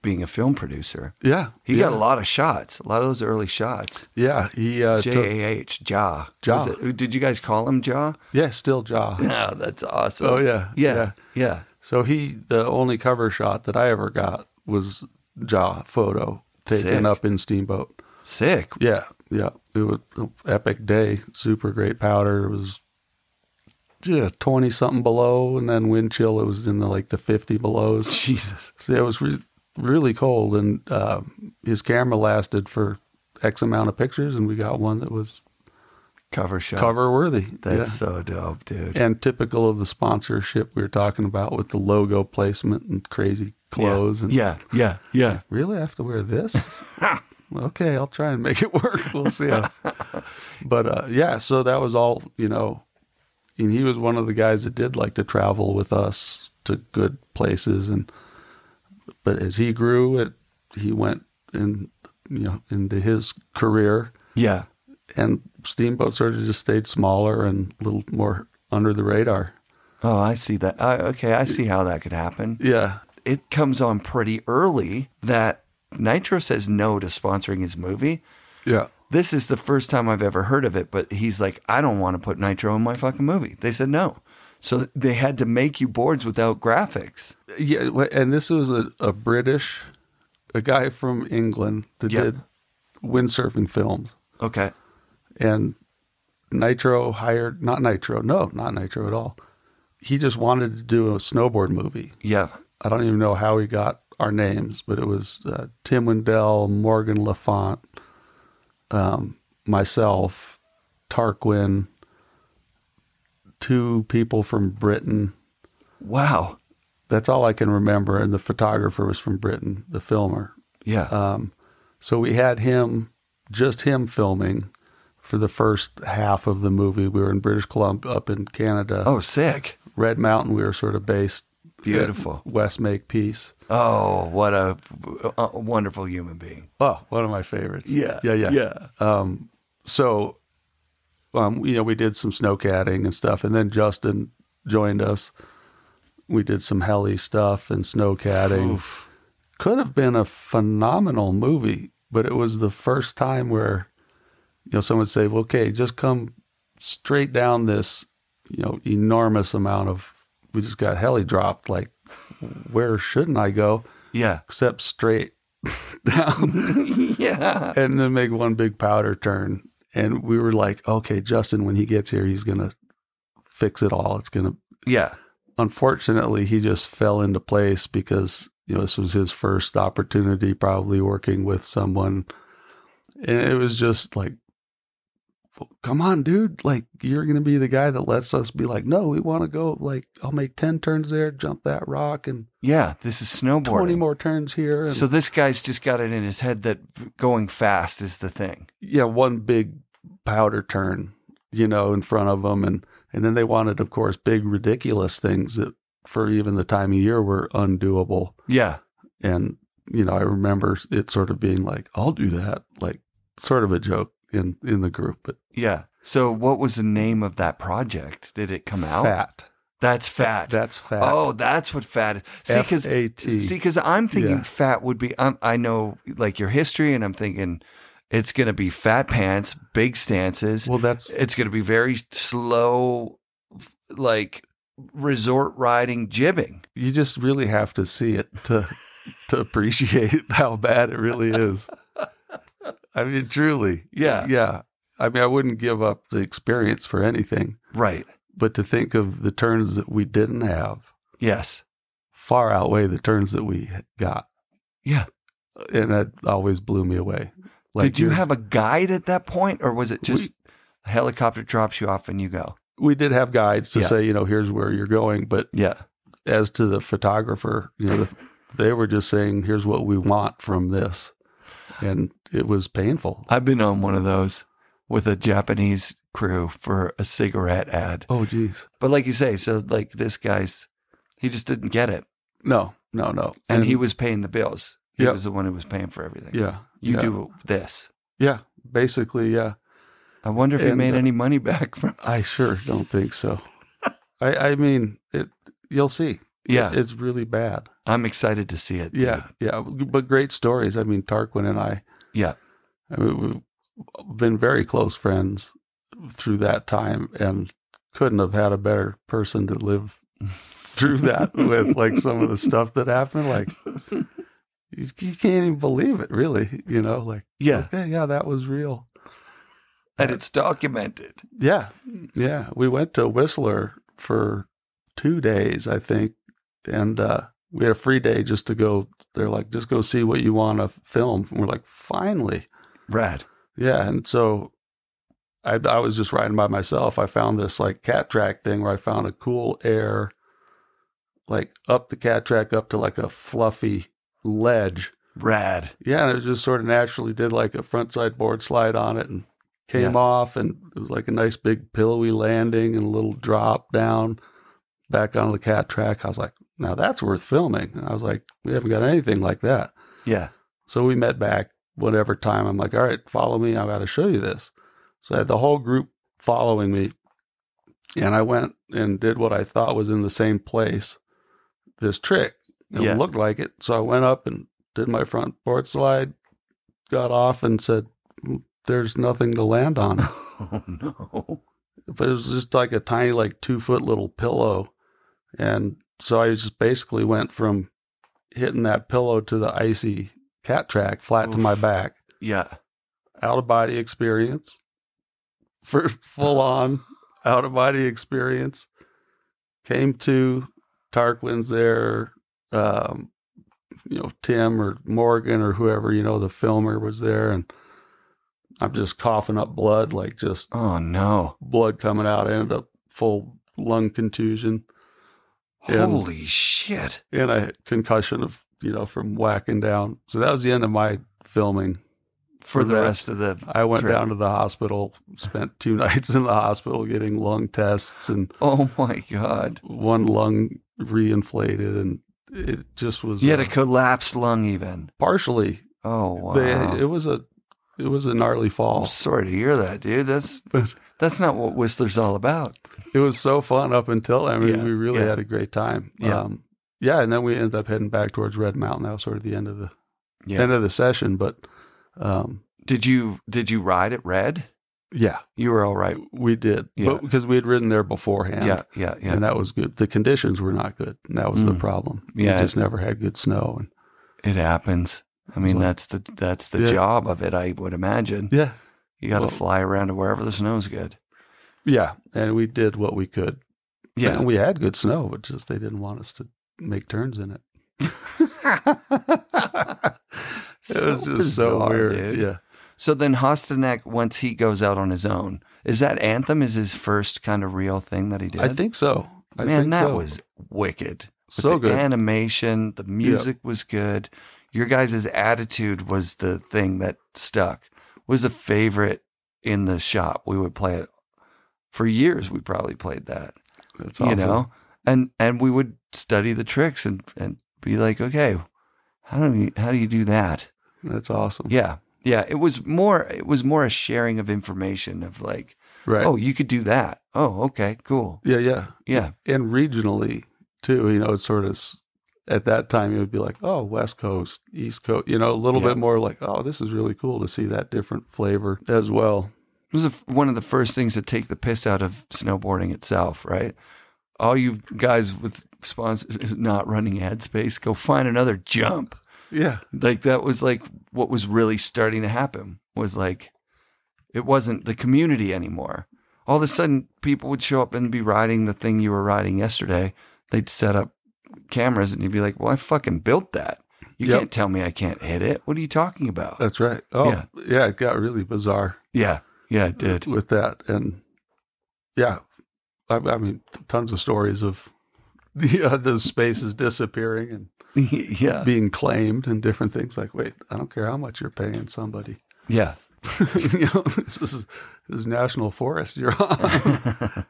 [SPEAKER 1] being a film producer.
[SPEAKER 2] Yeah.
[SPEAKER 1] He got a lot of shots, a lot of those early shots.
[SPEAKER 2] Yeah. He
[SPEAKER 1] J-A-H, Ja. Did you guys call him Ja?
[SPEAKER 2] Yeah, still Ja.
[SPEAKER 1] Oh, that's awesome.
[SPEAKER 2] Oh, yeah.
[SPEAKER 1] Yeah.
[SPEAKER 2] So the only cover shot that I ever got was Ja photo taken up in Steamboat.
[SPEAKER 1] Sick.
[SPEAKER 2] Yeah. It was an epic day. Super great powder. It was 20-something below, and then wind chill, it was in the 50 belows.
[SPEAKER 1] Jesus.
[SPEAKER 2] So it was really cold, and his camera lasted for X amount of pictures, and we got one that was cover worthy.
[SPEAKER 1] That's so dope, dude.
[SPEAKER 2] And typical of the sponsorship we were talking about with the logo placement and crazy clothes.
[SPEAKER 1] Yeah.
[SPEAKER 2] Really, I have to wear this? Okay, I'll try and make it work. We'll see. But so that was all, and he was one of the guys that did like to travel with us to good places. But as he grew, he went into his career.
[SPEAKER 1] Yeah.
[SPEAKER 2] And Steamboat sort of just stayed smaller and a little more under the radar.
[SPEAKER 1] Oh, I see that. Okay, I see how that could happen.
[SPEAKER 2] Yeah.
[SPEAKER 1] It comes on pretty early that Nitro says no to sponsoring his movie.
[SPEAKER 2] Yeah.
[SPEAKER 1] This is the first time I've ever heard of it, but he's like, I don't want to put Nitro in my fucking movie. They said no. So they had to make you boards without graphics.
[SPEAKER 2] Yeah, and this was a guy from England that did windsurfing films.
[SPEAKER 1] Okay.
[SPEAKER 2] And Nitro hired, not Nitro at all. He just wanted to do a snowboard movie.
[SPEAKER 1] Yeah.
[SPEAKER 2] I don't even know how he got our names, but it was Tim Wendell, Morgan Lafont, myself, Tarquin, 2 people from Britain.
[SPEAKER 1] Wow.
[SPEAKER 2] That's all I can remember. And the photographer was from Britain, the filmer.
[SPEAKER 1] Yeah.
[SPEAKER 2] So we had him filming for the first half of the movie. We were in British Columbia, up in Canada.
[SPEAKER 1] Oh, sick.
[SPEAKER 2] Red Mountain, we were sort of based.
[SPEAKER 1] Beautiful.
[SPEAKER 2] West Makepeace.
[SPEAKER 1] Oh, what a wonderful human being.
[SPEAKER 2] Oh, one of my favorites.
[SPEAKER 1] Yeah.
[SPEAKER 2] So, we did some snowcatting and stuff, and then Justin joined us. We did some heli stuff and snowcatting.
[SPEAKER 1] Oof.
[SPEAKER 2] Could have been a phenomenal movie, but it was the first time where, someone would say, well, okay, just come straight down this, enormous amount of, we just got heli dropped. Like, where shouldn't I go?
[SPEAKER 1] Yeah.
[SPEAKER 2] Except straight down.
[SPEAKER 1] Yeah.
[SPEAKER 2] And then make one big powder turn. And we were like, okay, Justin, when he gets here, he's going to fix it all. It's going to.
[SPEAKER 1] Yeah.
[SPEAKER 2] Unfortunately, he just fell into place because, this was his first opportunity probably working with someone. And it was just like, come on, dude. Like, you're going to be the guy that lets us be like, no, we want to go. Like, I'll make 10 turns there, jump that rock. And
[SPEAKER 1] yeah, this is snowboarding.
[SPEAKER 2] 20 more turns here. And,
[SPEAKER 1] so this guy's just got it in his head that going fast is the thing.
[SPEAKER 2] Yeah, one big powder turn, in front of them. And then they wanted, of course, big, ridiculous things that for even the time of year were undoable.
[SPEAKER 1] Yeah.
[SPEAKER 2] And, I remember it sort of being like, I'll do that. Like, sort of a joke in the group. But
[SPEAKER 1] yeah. So what was the name of that project? Did it come out?
[SPEAKER 2] Fat.
[SPEAKER 1] That's fat.
[SPEAKER 2] That's fat.
[SPEAKER 1] Oh, that's what fat is.
[SPEAKER 2] F-A-T.
[SPEAKER 1] Because I'm thinking fat would be, I know like your history, and I'm thinking it's going to be fat pants, big stances.
[SPEAKER 2] Well,
[SPEAKER 1] it's going to be very slow, like resort riding jibbing.
[SPEAKER 2] You just really have to see it to appreciate how bad it really is. I mean, truly.
[SPEAKER 1] Yeah.
[SPEAKER 2] Yeah. I mean, I wouldn't give up the experience for anything.
[SPEAKER 1] Right.
[SPEAKER 2] But to think of the turns that we didn't have,
[SPEAKER 1] yes,
[SPEAKER 2] far outweigh the turns that we got.
[SPEAKER 1] Yeah.
[SPEAKER 2] And that always blew me away.
[SPEAKER 1] Did you have a guide at that point, or was it just a helicopter drops you off and you go?
[SPEAKER 2] We did have guides to say, here's where you're going. But as to the photographer, they were just saying, here's what we want from this. And it was painful.
[SPEAKER 1] I've been on one of those with a Japanese crew for a cigarette ad.
[SPEAKER 2] Oh, geez.
[SPEAKER 1] But like you say, so like this guy's, he just didn't get it.
[SPEAKER 2] No.
[SPEAKER 1] And he was paying the bills. He was the one who was paying for everything.
[SPEAKER 2] Yeah.
[SPEAKER 1] You do this.
[SPEAKER 2] Yeah. Basically, yeah.
[SPEAKER 1] I wonder if he made any money back from
[SPEAKER 2] I sure don't think so. I mean, you'll see.
[SPEAKER 1] Yeah.
[SPEAKER 2] It's really bad.
[SPEAKER 1] I'm excited to see it. Dude.
[SPEAKER 2] Yeah. But great stories. I mean, Tarquin and I.
[SPEAKER 1] Yeah.
[SPEAKER 2] I mean, we've been very close friends through that time and couldn't have had a better person to live through that with, like some of the stuff that happened. Like, you can't even believe it, really. Okay, that was real.
[SPEAKER 1] And it's documented.
[SPEAKER 2] Yeah. We went to Whistler for 2 days, I think. And we had a free day just to go. They're like, just go see what you want to film. And we're like, finally.
[SPEAKER 1] Rad.
[SPEAKER 2] Yeah. And so I was just riding by myself. I found this like cat track thing where I found a cool air, like up the cat track up to like a fluffy ledge.
[SPEAKER 1] Rad.
[SPEAKER 2] Yeah. And it just sort of naturally did like a front side board slide on it and came off. And it was like a nice big pillowy landing and a little drop down back onto the cat track. I was like, now that's worth filming. And I was like, we haven't got anything like that.
[SPEAKER 1] Yeah.
[SPEAKER 2] So we met back whatever time. I'm like, all right, follow me. I got to show you this. So I had the whole group following me. And I went and did what I thought was in the same place, this trick. It looked like it. So I went up and did my front board slide, got off and said, there's nothing to land on.
[SPEAKER 1] Oh, no.
[SPEAKER 2] But it was just like a tiny, like 2-foot little pillow. And so I just basically went from hitting that pillow to the icy cat track, flat to my back.
[SPEAKER 1] Yeah.
[SPEAKER 2] Out of body experience. For full on out of body experience. Came to Tarquin's there, Tim or Morgan or whoever, the filmer was there. And I'm just coughing up blood, like just
[SPEAKER 1] oh no,
[SPEAKER 2] blood coming out. I ended up full lung contusion.
[SPEAKER 1] Holy shit!
[SPEAKER 2] And a concussion of from whacking down. So that was the end of my filming.
[SPEAKER 1] For the rest of the
[SPEAKER 2] I went
[SPEAKER 1] trip.
[SPEAKER 2] down to the hospital, spent 2 nights in the hospital getting lung tests, and
[SPEAKER 1] oh my god,
[SPEAKER 2] one lung reinflated, and it just was.
[SPEAKER 1] You had a collapsed lung, even
[SPEAKER 2] partially.
[SPEAKER 1] Oh wow!
[SPEAKER 2] It was a gnarly fall.
[SPEAKER 1] I'm sorry to hear that, dude. That's not what Whistler's all about.
[SPEAKER 2] It was so fun up until, we really had a great time.
[SPEAKER 1] Yeah.
[SPEAKER 2] And then we ended up heading back towards Red Mountain. That was sort of the end of the session. But
[SPEAKER 1] did you ride at Red?
[SPEAKER 2] Yeah.
[SPEAKER 1] You were all right.
[SPEAKER 2] We did.
[SPEAKER 1] Yeah.
[SPEAKER 2] But because we had ridden there beforehand.
[SPEAKER 1] Yeah.
[SPEAKER 2] And that was good. The conditions were not good. And that was the problem.
[SPEAKER 1] Yeah.
[SPEAKER 2] We just never had good snow. And
[SPEAKER 1] it happens. I mean, that's the job of it, I would imagine.
[SPEAKER 2] Yeah.
[SPEAKER 1] You got to fly around to wherever the snow's good.
[SPEAKER 2] Yeah. And we did what we could.
[SPEAKER 1] Yeah.
[SPEAKER 2] And we had good snow, but just they didn't want us to make turns in it. It was just
[SPEAKER 1] bizarre,
[SPEAKER 2] so weird.
[SPEAKER 1] Dude.
[SPEAKER 2] Yeah.
[SPEAKER 1] So then Hostanek, once he goes out on his own, is that Anthem is his first kind of real thing that he did?
[SPEAKER 2] I think so.
[SPEAKER 1] That was wicked.
[SPEAKER 2] So good.
[SPEAKER 1] The animation, the music was good. Your guys' attitude was the thing that stuck. Was a favorite in the shop. We would play it for years. We probably played that.
[SPEAKER 2] That's awesome.
[SPEAKER 1] And we would study the tricks and be like, okay, how do you do that?
[SPEAKER 2] That's awesome.
[SPEAKER 1] Yeah. Yeah. It was more a sharing of information of like,
[SPEAKER 2] right.
[SPEAKER 1] Oh, you could do that. Oh, okay, cool.
[SPEAKER 2] Yeah.
[SPEAKER 1] Yeah.
[SPEAKER 2] And regionally too, it's sort of, at that time it would be like, oh, West Coast, East Coast, a little bit more like, oh, this is really cool to see that different flavor as well.
[SPEAKER 1] It was one of the first things to take the piss out of snowboarding itself, right? All you guys with sponsors not running Headspace, go find another jump.
[SPEAKER 2] Yeah.
[SPEAKER 1] Like that was like what was really starting to happen was like, it wasn't the community anymore. All of a sudden, people would show up and be riding the thing you were riding yesterday. They'd set up cameras, and you'd be like, well, I fucking built that. You can't tell me I can't hit it. What are you talking about?
[SPEAKER 2] That's right. Oh, yeah, it got really bizarre.
[SPEAKER 1] Yeah, it did.
[SPEAKER 2] With that. And yeah, I mean, tons of stories of those spaces disappearing and being claimed and different things like, wait, I don't care how much you're paying somebody.
[SPEAKER 1] Yeah.
[SPEAKER 2] This is national forest you're on.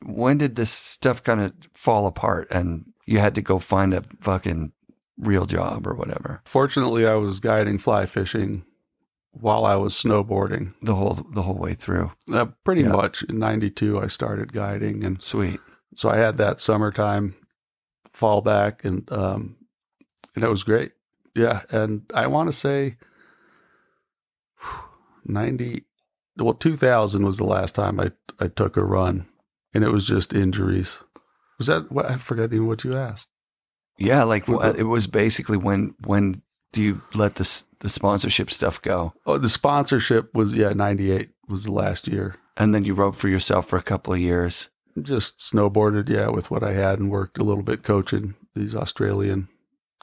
[SPEAKER 1] When did this stuff kind of fall apart and you had to go find a fucking real job or whatever?
[SPEAKER 2] Fortunately, I was guiding fly fishing while I was snowboarding
[SPEAKER 1] the whole way through.
[SPEAKER 2] Pretty much. In '92, I started guiding, and
[SPEAKER 1] sweet. So
[SPEAKER 2] I had that summertime fallback, and it was great. Yeah, and I want to say 2000 was the last time I took a run, and it was just injuries. Was that what? I forgot even what you asked.
[SPEAKER 1] Yeah, like it was basically when do you let the sponsorship stuff go? Oh,
[SPEAKER 2] the sponsorship was 98 was the last year,
[SPEAKER 1] and then you rode for yourself for a couple of years.
[SPEAKER 2] Just snowboarded, with what I had, and worked a little bit coaching these Australian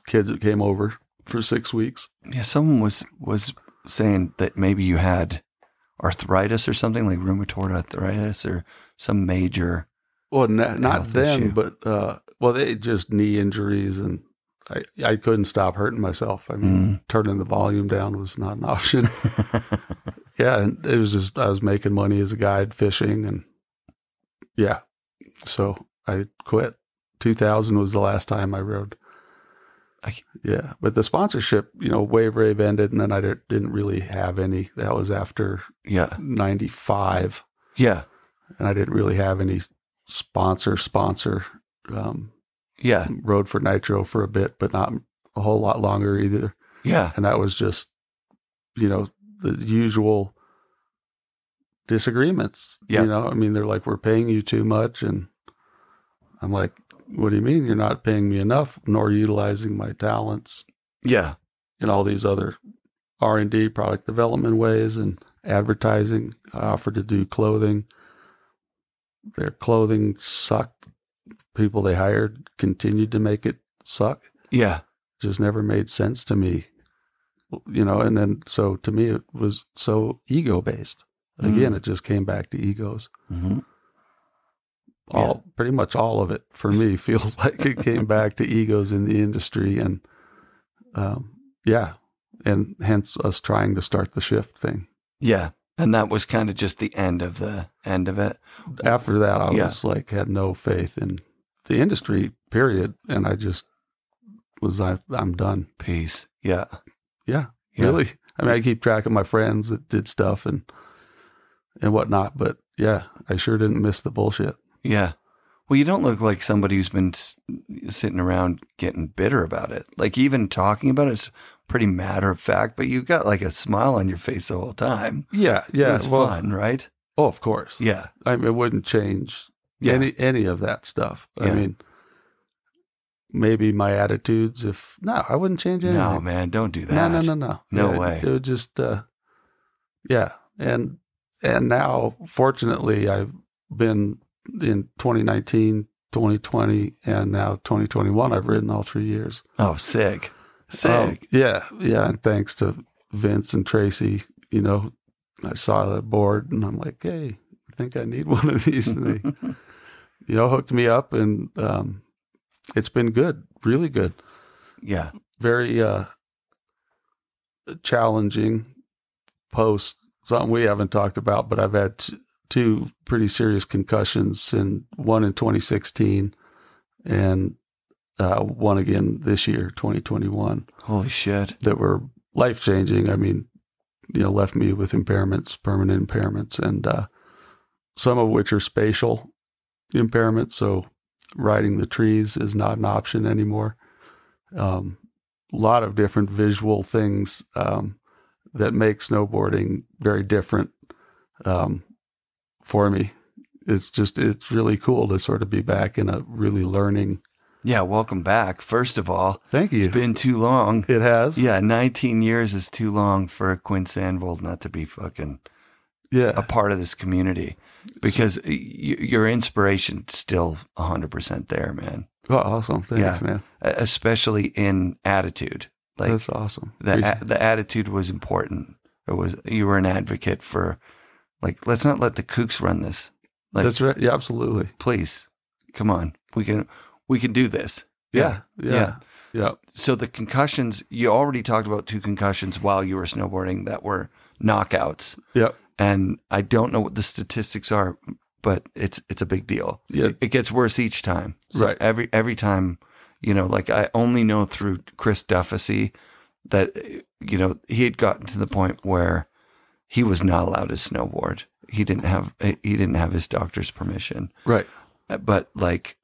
[SPEAKER 2] kids that came over for 6 weeks.
[SPEAKER 1] Yeah, someone was saying that maybe you had arthritis or something, like rheumatoid arthritis or some major.
[SPEAKER 2] Well, not them,
[SPEAKER 1] issue.
[SPEAKER 2] But they just knee injuries, and I couldn't stop hurting myself. I mean, turning the volume down was not an option. And it was just I was making money as a guide fishing, and so I quit. 2000 was the last time I rode. But the sponsorship, Wave Rave ended, and then I didn't really have any. That was after 95.
[SPEAKER 1] Yeah,
[SPEAKER 2] and I didn't really have any sponsor. Rode for Nitro for a bit, but not a whole lot longer either.
[SPEAKER 1] Yeah,
[SPEAKER 2] and that was just the usual disagreements. I mean, they're like, we're paying you too much, and I'm like, what do you mean you're not paying me enough, nor utilizing my talents?
[SPEAKER 1] Yeah.
[SPEAKER 2] And all these other R&D, product development ways, and advertising. I offered to do clothing. Their clothing sucked. People they hired continued to make it suck.
[SPEAKER 1] Yeah.
[SPEAKER 2] Just never made sense to me. And then, so to me, it was so ego-based. Again, it just came back to egos. Mm-hmm. Pretty much all of it for me feels like it came back to egos in the industry, and and hence us trying to start the shift thing.
[SPEAKER 1] Yeah, and that was kind of just the end of it.
[SPEAKER 2] After that, I was like, had no faith in the industry, period, and I just was I'm done.
[SPEAKER 1] Peace. Yeah.
[SPEAKER 2] Really. I mean, I keep track of my friends that did stuff and whatnot, but I sure didn't miss the bullshit.
[SPEAKER 1] Yeah. Well, you don't look like somebody who's been sitting around getting bitter about it. Like, even talking about it's pretty matter of fact, but you got like a smile on your face the whole time.
[SPEAKER 2] Yeah.
[SPEAKER 1] It was fun, right?
[SPEAKER 2] Oh, of course.
[SPEAKER 1] Yeah.
[SPEAKER 2] I mean, it wouldn't change any of that stuff. I mean, maybe my attitudes, I wouldn't change anything.
[SPEAKER 1] No, man, don't do that.
[SPEAKER 2] No.
[SPEAKER 1] No way.
[SPEAKER 2] It would just, And now, fortunately, I've been in 2019, 2020, and now 2021, I've ridden all 3 years.
[SPEAKER 1] Oh, sick.
[SPEAKER 2] And thanks to Vince and Tracy, I saw the board and I'm like, hey, I think I need one of these. And they, hooked me up, and it's been good, really good.
[SPEAKER 1] Yeah.
[SPEAKER 2] Very challenging post, something we haven't talked about, but I've had two pretty serious concussions, one in 2016 and one again this year, 2021.
[SPEAKER 1] Holy shit.
[SPEAKER 2] That were life-changing. I mean, left me with impairments, permanent impairments, and some of which are spatial impairments. So riding the trees is not an option anymore. A lot of different visual things that make snowboarding very different for me. It's really cool to sort of be back in a really learning.
[SPEAKER 1] Yeah, welcome back. First of all,
[SPEAKER 2] thank you.
[SPEAKER 1] It's been too long.
[SPEAKER 2] It has.
[SPEAKER 1] Yeah, 19 years is too long for Quinn Sandvold not to be fucking a part of this community because your inspiration's still 100% there, man.
[SPEAKER 2] Oh, awesome. Thanks, man.
[SPEAKER 1] Especially in attitude. Like,
[SPEAKER 2] that's awesome.
[SPEAKER 1] The attitude was important. You were an advocate for, like, let's not let the kooks run this. Like,
[SPEAKER 2] that's right. Yeah, absolutely.
[SPEAKER 1] Please, come on. We can do this.
[SPEAKER 2] Yeah.
[SPEAKER 1] So the concussions, you already talked about 2 concussions while you were snowboarding that were knockouts.
[SPEAKER 2] Yep.
[SPEAKER 1] And I don't know what the statistics are, but it's a big deal.
[SPEAKER 2] Yeah.
[SPEAKER 1] It gets worse each time. So
[SPEAKER 2] right.
[SPEAKER 1] Every time, like I only know through Chris Duffy that, he had gotten to the point where he was not allowed to snowboard. He didn't have his doctor's permission.
[SPEAKER 2] Right.
[SPEAKER 1] But like,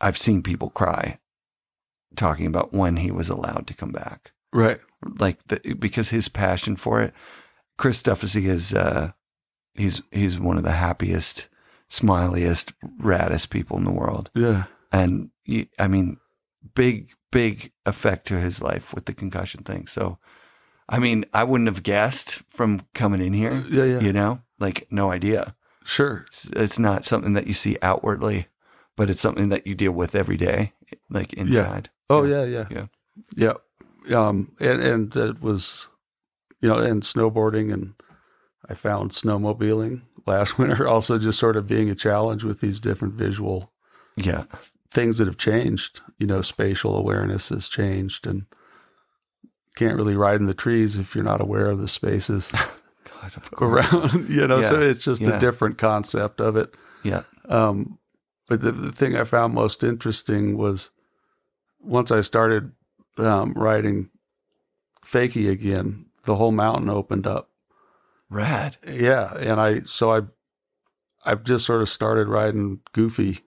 [SPEAKER 1] I've seen people cry talking about when he was allowed to come back.
[SPEAKER 2] Right.
[SPEAKER 1] Like, because his passion for it. Chris Duffy is, he's one of the happiest, smiliest, raddest people in the world.
[SPEAKER 2] Yeah.
[SPEAKER 1] And big effect to his life with the concussion thing. So, I wouldn't have guessed from coming in here.
[SPEAKER 2] Yeah.
[SPEAKER 1] Like, no idea.
[SPEAKER 2] Sure.
[SPEAKER 1] It's not something that you see outwardly, but it's something that you deal with every day, like inside.
[SPEAKER 2] Yeah. Oh, yeah. And it was, and snowboarding, and I found snowmobiling last winter also just sort of being a challenge with these different visual things that have changed. Spatial awareness has changed, and can't really ride in the trees if you're not aware of the spaces around, so it's just a different concept of it.
[SPEAKER 1] Yeah.
[SPEAKER 2] But the thing I found most interesting was once I started riding fakie again, the whole mountain opened up.
[SPEAKER 1] Rad.
[SPEAKER 2] Yeah. And I've just sort of started riding goofy,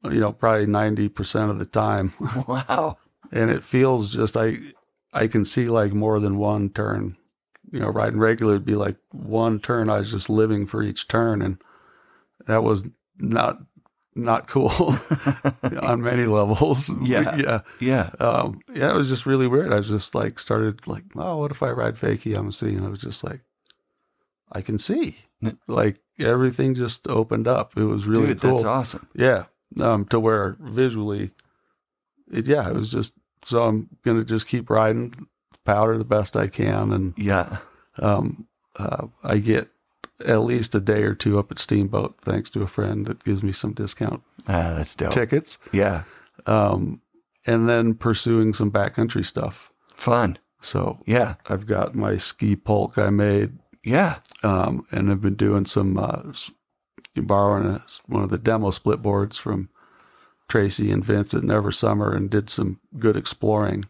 [SPEAKER 2] probably 90% of the time.
[SPEAKER 1] Wow.
[SPEAKER 2] And it feels just, I can see like more than one turn. Riding regular would be like one turn. I was just living for each turn, and that was not cool on many levels.
[SPEAKER 1] Yeah.
[SPEAKER 2] It was just really weird. I was just like, started like, oh, what if I ride fakie? I'm seeing. I was just like, I can see. Like, everything just opened up. It was really cool.
[SPEAKER 1] That's awesome.
[SPEAKER 2] Yeah. To where visually, it was just, so I'm going to just keep riding, powder the best I can. And I get at least a day or two up at Steamboat, thanks to a friend that gives me some discount
[SPEAKER 1] that's dope.
[SPEAKER 2] tickets.
[SPEAKER 1] Yeah.
[SPEAKER 2] And then pursuing some backcountry stuff.
[SPEAKER 1] Fun.
[SPEAKER 2] So
[SPEAKER 1] yeah,
[SPEAKER 2] I've got my ski polk I made.
[SPEAKER 1] Yeah.
[SPEAKER 2] And I've been doing some, borrowing one of the demo split boards from Tracy and Vince at Never Summer, and did some good exploring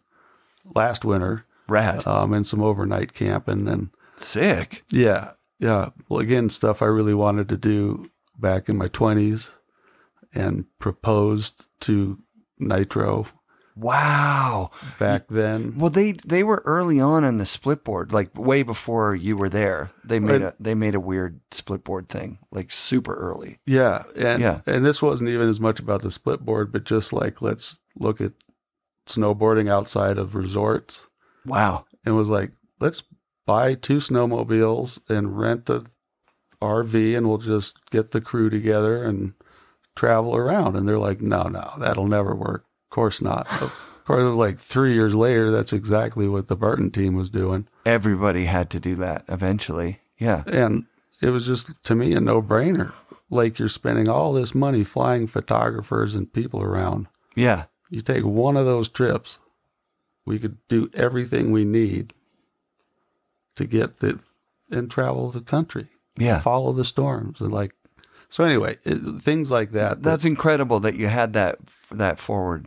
[SPEAKER 2] last winter.
[SPEAKER 1] Rad.
[SPEAKER 2] And some overnight camping. And
[SPEAKER 1] sick.
[SPEAKER 2] Yeah. Yeah. Well, again, stuff I really wanted to do back in my 20s, and proposed to Nitro.
[SPEAKER 1] Wow.
[SPEAKER 2] Back then.
[SPEAKER 1] Well, they were early on the split board, like way before you were there. They made a weird split board thing, like super early.
[SPEAKER 2] Yeah. And this wasn't even as much about the split board, but just like, let's look at snowboarding outside of resorts.
[SPEAKER 1] Wow.
[SPEAKER 2] And it was like, let's buy 2 snowmobiles and rent a RV, and we'll just get the crew together and travel around. And they're like, no, that'll never work. Of course not. Of course, it was like 3 years later, that's exactly what the Burton team was doing.
[SPEAKER 1] Everybody had to do that eventually. Yeah.
[SPEAKER 2] And it was just, to me, a no-brainer. Like, you're spending all this money flying photographers and people around.
[SPEAKER 1] Yeah.
[SPEAKER 2] You take one of those trips, we could do everything we need to get and travel the country.
[SPEAKER 1] Yeah.
[SPEAKER 2] Follow the storms. And like, so anyway, things like that.
[SPEAKER 1] That's incredible that you had that forward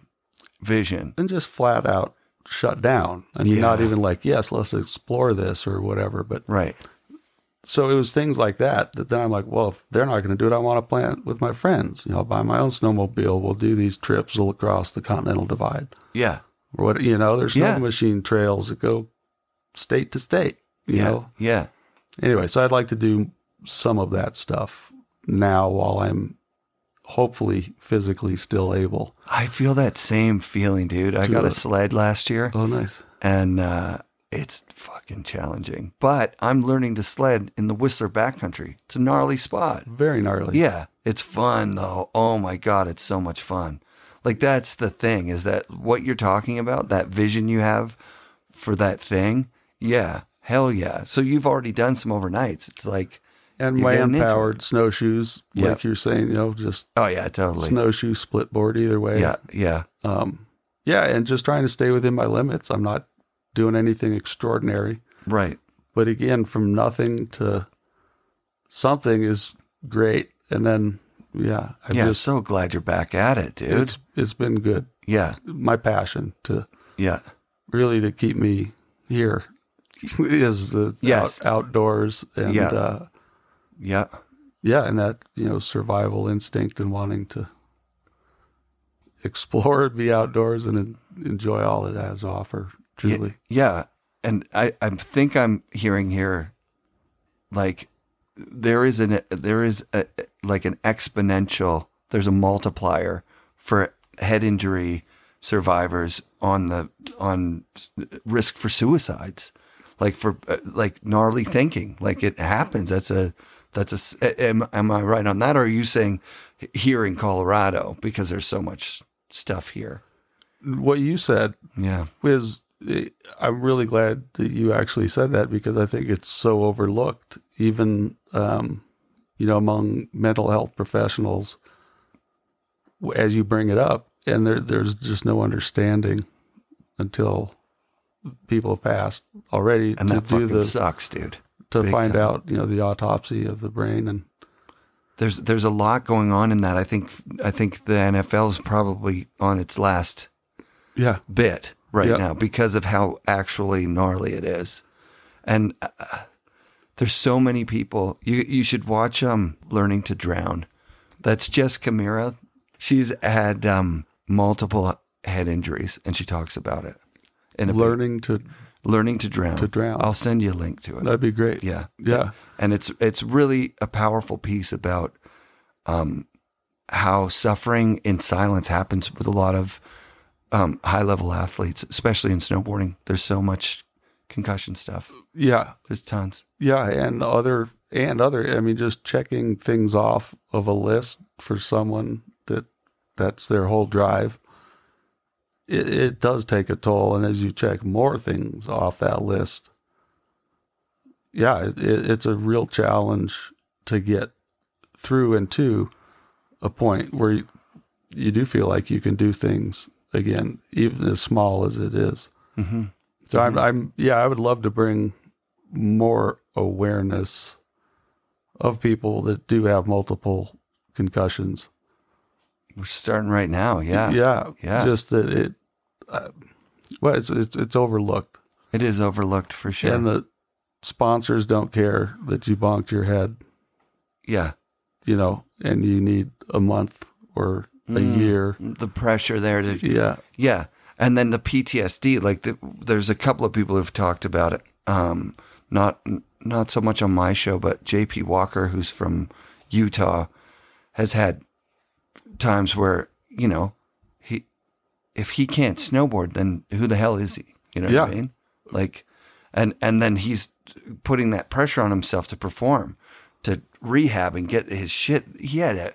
[SPEAKER 1] vision.
[SPEAKER 2] And just flat out shut down. I mean, not even like, yes, let's explore this or whatever. But
[SPEAKER 1] right.
[SPEAKER 2] So it was things like that then I'm like, well, if they're not going to do it, I want to plan it with my friends. I'll buy my own snowmobile. We'll do these trips across the Continental Divide.
[SPEAKER 1] Yeah.
[SPEAKER 2] Or what, there's snow machine trails that go state to state, you know?
[SPEAKER 1] Yeah.
[SPEAKER 2] Anyway, so I'd like to do some of that stuff now while I'm hopefully physically still able.
[SPEAKER 1] I feel that same feeling, dude. I got a sled last year.
[SPEAKER 2] Oh, nice.
[SPEAKER 1] And It's fucking challenging. But I'm learning to sled in the Whistler backcountry. It's a gnarly spot.
[SPEAKER 2] Very gnarly.
[SPEAKER 1] Yeah. It's fun, though. Oh, my God. It's so much fun. Like, that's the thing, is that what you're talking about, that vision you have for that thing, yeah, hell yeah. So you've already done some overnights. It's like...
[SPEAKER 2] And my empowered snowshoes, like you're saying, just...
[SPEAKER 1] Oh, yeah, totally.
[SPEAKER 2] Snowshoe, split board, either way.
[SPEAKER 1] Yeah, yeah.
[SPEAKER 2] Yeah, and just trying to stay within my limits. I'm not doing anything extraordinary.
[SPEAKER 1] Right.
[SPEAKER 2] But again, from nothing to something is great. And then, I'm just
[SPEAKER 1] so glad you're back at it, dude.
[SPEAKER 2] It's been good.
[SPEAKER 1] Yeah.
[SPEAKER 2] My passion to
[SPEAKER 1] really
[SPEAKER 2] to keep me here is the outdoors and and that, survival instinct and wanting to explore and be outdoors and enjoy all it has to offer, truly.
[SPEAKER 1] Yeah. And I think I'm hearing here, like, there's an exponential, there's a multiplier for head injury survivors on risk for suicides, like for like gnarly thinking, like it happens. Am I right on that? Or are you saying here in Colorado, because there's so much stuff here?
[SPEAKER 2] What you said, was, I'm really glad that you actually said that, because I think it's so overlooked, even, among mental health professionals, as you bring it up, and there's just no understanding until people have passed already.
[SPEAKER 1] And that fucking sucks, dude.
[SPEAKER 2] To
[SPEAKER 1] Big
[SPEAKER 2] find
[SPEAKER 1] time.
[SPEAKER 2] out, the autopsy of the brain, and
[SPEAKER 1] there's a lot going on in that. I think the NFL is probably on its last bit now because of how actually gnarly it is. And there's so many people. You should watch Learning to Drown. That's Jess Camira. She's had multiple head injuries, and she talks about it. Learning to Drown. I'll send you a link to it.
[SPEAKER 2] That'd be great.
[SPEAKER 1] Yeah.
[SPEAKER 2] Yeah.
[SPEAKER 1] And it's really a powerful piece about how suffering in silence happens with a lot of high-level athletes, especially in snowboarding. There's so much concussion stuff.
[SPEAKER 2] Yeah.
[SPEAKER 1] There's tons.
[SPEAKER 2] Yeah, and other, I mean, just checking things off of a list for someone that's their whole drive. It does take a toll, and as you check more things off that list, it's a real challenge to get through and to a point where you do feel like you can do things again, even as small as it is.
[SPEAKER 1] Mm-hmm.
[SPEAKER 2] So I would love to bring more awareness of people that do have multiple concussions.
[SPEAKER 1] We're starting right now. Yeah.
[SPEAKER 2] Yeah. Just that it's overlooked.
[SPEAKER 1] It is overlooked for sure.
[SPEAKER 2] And the sponsors don't care that you bonked your head.
[SPEAKER 1] Yeah.
[SPEAKER 2] And you need a month or a year.
[SPEAKER 1] The pressure there to...
[SPEAKER 2] Yeah.
[SPEAKER 1] Yeah. And then the PTSD, like there's a couple of people who've talked about it. Not so much on my show, but JP Walker, who's from Utah, has had times where, if he can't snowboard, then who the hell is he? You know what I mean? Like, and then he's putting that pressure on himself to perform, to rehab and get his shit. He had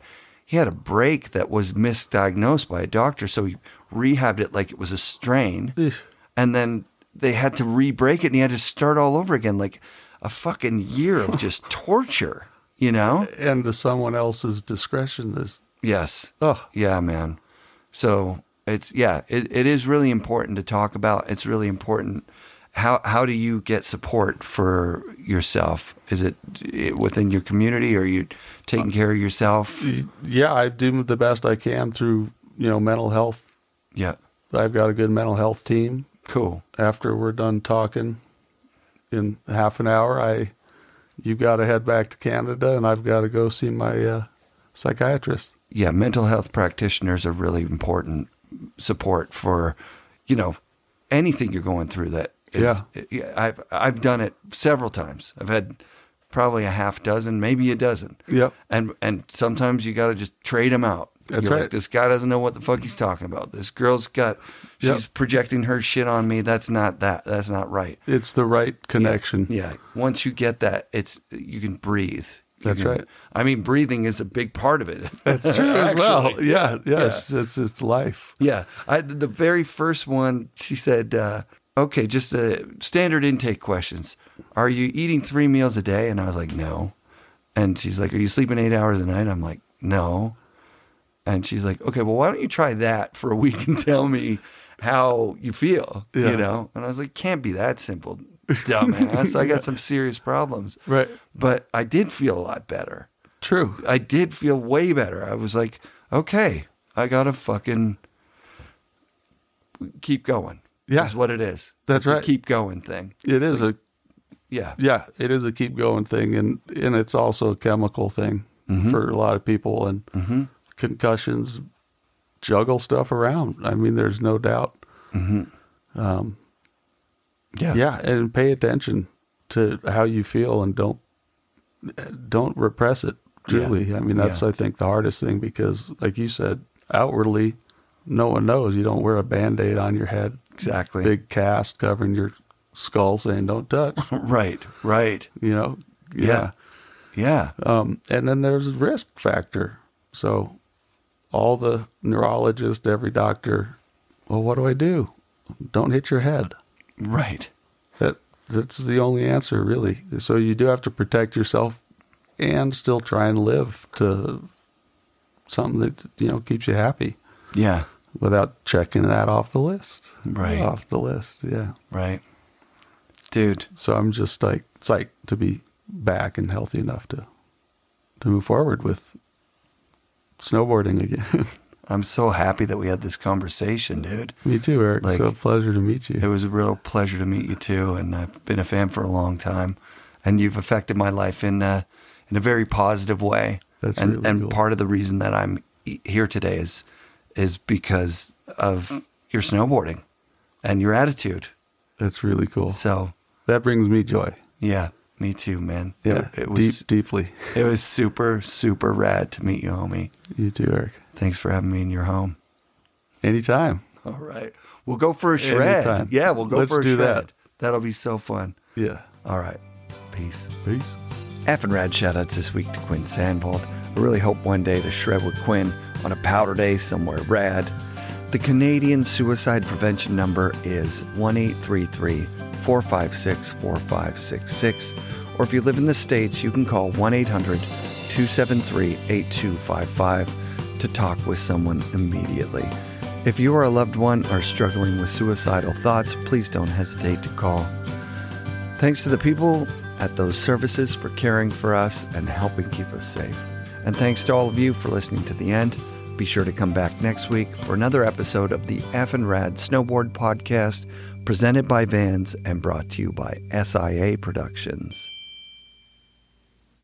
[SPEAKER 1] a break that was misdiagnosed by a doctor, so he rehabbed it like it was a strain, and then they had to re-break it, and he had to start all over again, like a fucking year of just torture,
[SPEAKER 2] And to someone else's discretion is...
[SPEAKER 1] Yes.
[SPEAKER 2] Oh.
[SPEAKER 1] Yeah, man. So it is really important to talk about. It's really important. How do you get support for yourself? Is it within your community, or are you taking care of yourself?
[SPEAKER 2] Yeah, I do the best I can through, mental health.
[SPEAKER 1] Yeah.
[SPEAKER 2] I've got a good mental health team.
[SPEAKER 1] Cool.
[SPEAKER 2] After we're done talking in half an hour, you've got to head back to Canada, and I've got to go see my psychiatrist.
[SPEAKER 1] Yeah, mental health practitioners are really important support for, anything you're going through that. I've done it several times. I've had probably a half dozen, maybe a dozen.
[SPEAKER 2] Yep.
[SPEAKER 1] And sometimes you got to just trade them out.
[SPEAKER 2] That's
[SPEAKER 1] You're
[SPEAKER 2] right.
[SPEAKER 1] like, this guy doesn't know what the fuck he's talking about. This girl's she's projecting her shit on me. That's not right.
[SPEAKER 2] It's the right connection.
[SPEAKER 1] Yeah. Once you get that, you can breathe.
[SPEAKER 2] That's right.
[SPEAKER 1] I mean, breathing is a big part of it.
[SPEAKER 2] That's true as well. Yeah. Yes. Yeah. It's life.
[SPEAKER 1] Yeah. The very first one, she said, okay, just standard intake questions. Are you eating 3 meals a day? And I was like, no. And she's like, are you sleeping 8 hours a night? I'm like, no. And she's like, okay, well, why don't you try that for a week and tell me how you feel, you know? And I was like, can't be that simple, dumbass. I got some serious problems.
[SPEAKER 2] Right.
[SPEAKER 1] But I did feel a lot better.
[SPEAKER 2] True.
[SPEAKER 1] I did feel way better. I was like, okay, I got to fucking keep going.
[SPEAKER 2] Yeah.
[SPEAKER 1] Is what it is.
[SPEAKER 2] That's right.
[SPEAKER 1] It's a keep going thing.
[SPEAKER 2] It is
[SPEAKER 1] Yeah.
[SPEAKER 2] Yeah, it is a keep going thing. And it's also a chemical thing for a lot of people. And concussions juggle stuff around. I mean, there's no doubt. Yeah, and pay attention to how you feel and don't repress it. Truly, I mean, that's I think the hardest thing, because, like you said, outwardly, no one knows. You don't wear a Band-Aid on your head,
[SPEAKER 1] exactly,
[SPEAKER 2] big cast covering your skull saying "Don't touch."
[SPEAKER 1] Right.
[SPEAKER 2] You know,
[SPEAKER 1] yeah.
[SPEAKER 2] And then there's a risk factor. So all the neurologists, every doctor, well, what do I do? Don't hit your head.
[SPEAKER 1] Right.
[SPEAKER 2] That's the only answer, really. So you do have to protect yourself and still try and live to something that, you know, keeps you happy.
[SPEAKER 1] Yeah.
[SPEAKER 2] Without checking that off the list.
[SPEAKER 1] Right.
[SPEAKER 2] Off the list, yeah.
[SPEAKER 1] Right. Dude.
[SPEAKER 2] So I'm just like psyched to be back and healthy enough to move forward with snowboarding again.
[SPEAKER 1] I'm so happy that we had this conversation, dude.
[SPEAKER 2] Me too, Eric. Like, so a pleasure to meet you.
[SPEAKER 1] It was a real pleasure to meet you too, and I've been a fan for a long time. And you've affected my life in a very positive way.
[SPEAKER 2] That's really cool.
[SPEAKER 1] And part of the reason that I'm here today is because of your snowboarding and your attitude.
[SPEAKER 2] That's really cool.
[SPEAKER 1] So
[SPEAKER 2] that brings me joy.
[SPEAKER 1] Yeah, me too, man.
[SPEAKER 2] Yeah,
[SPEAKER 1] it was
[SPEAKER 2] deeply. It
[SPEAKER 1] was super, super rad to meet you, homie.
[SPEAKER 2] You too, Eric.
[SPEAKER 1] Thanks for having me in your home.
[SPEAKER 2] Anytime.
[SPEAKER 1] All right. We'll go for a shred.
[SPEAKER 2] Anytime.
[SPEAKER 1] Yeah, we'll go for a shred.
[SPEAKER 2] That.
[SPEAKER 1] That'll be so fun.
[SPEAKER 2] Yeah.
[SPEAKER 1] All right. Peace.
[SPEAKER 2] Peace.
[SPEAKER 1] FNRad shoutouts this week to Quinn Sandvold. I really hope one day to shred with Quinn on a powder day somewhere rad. The Canadian suicide prevention number is 1-833-456-4566. Or if you live in the States, you can call 1-800-273-8255 to talk with someone immediately. If you or a loved one are struggling with suicidal thoughts, please don't hesitate to call. Thanks to the people at those services for caring for us and helping keep us safe. And thanks to all of you for listening to the end. Be sure to come back next week for another episode of the FNRad Snowboard Podcast, presented by Vans and brought to you by SIA Productions.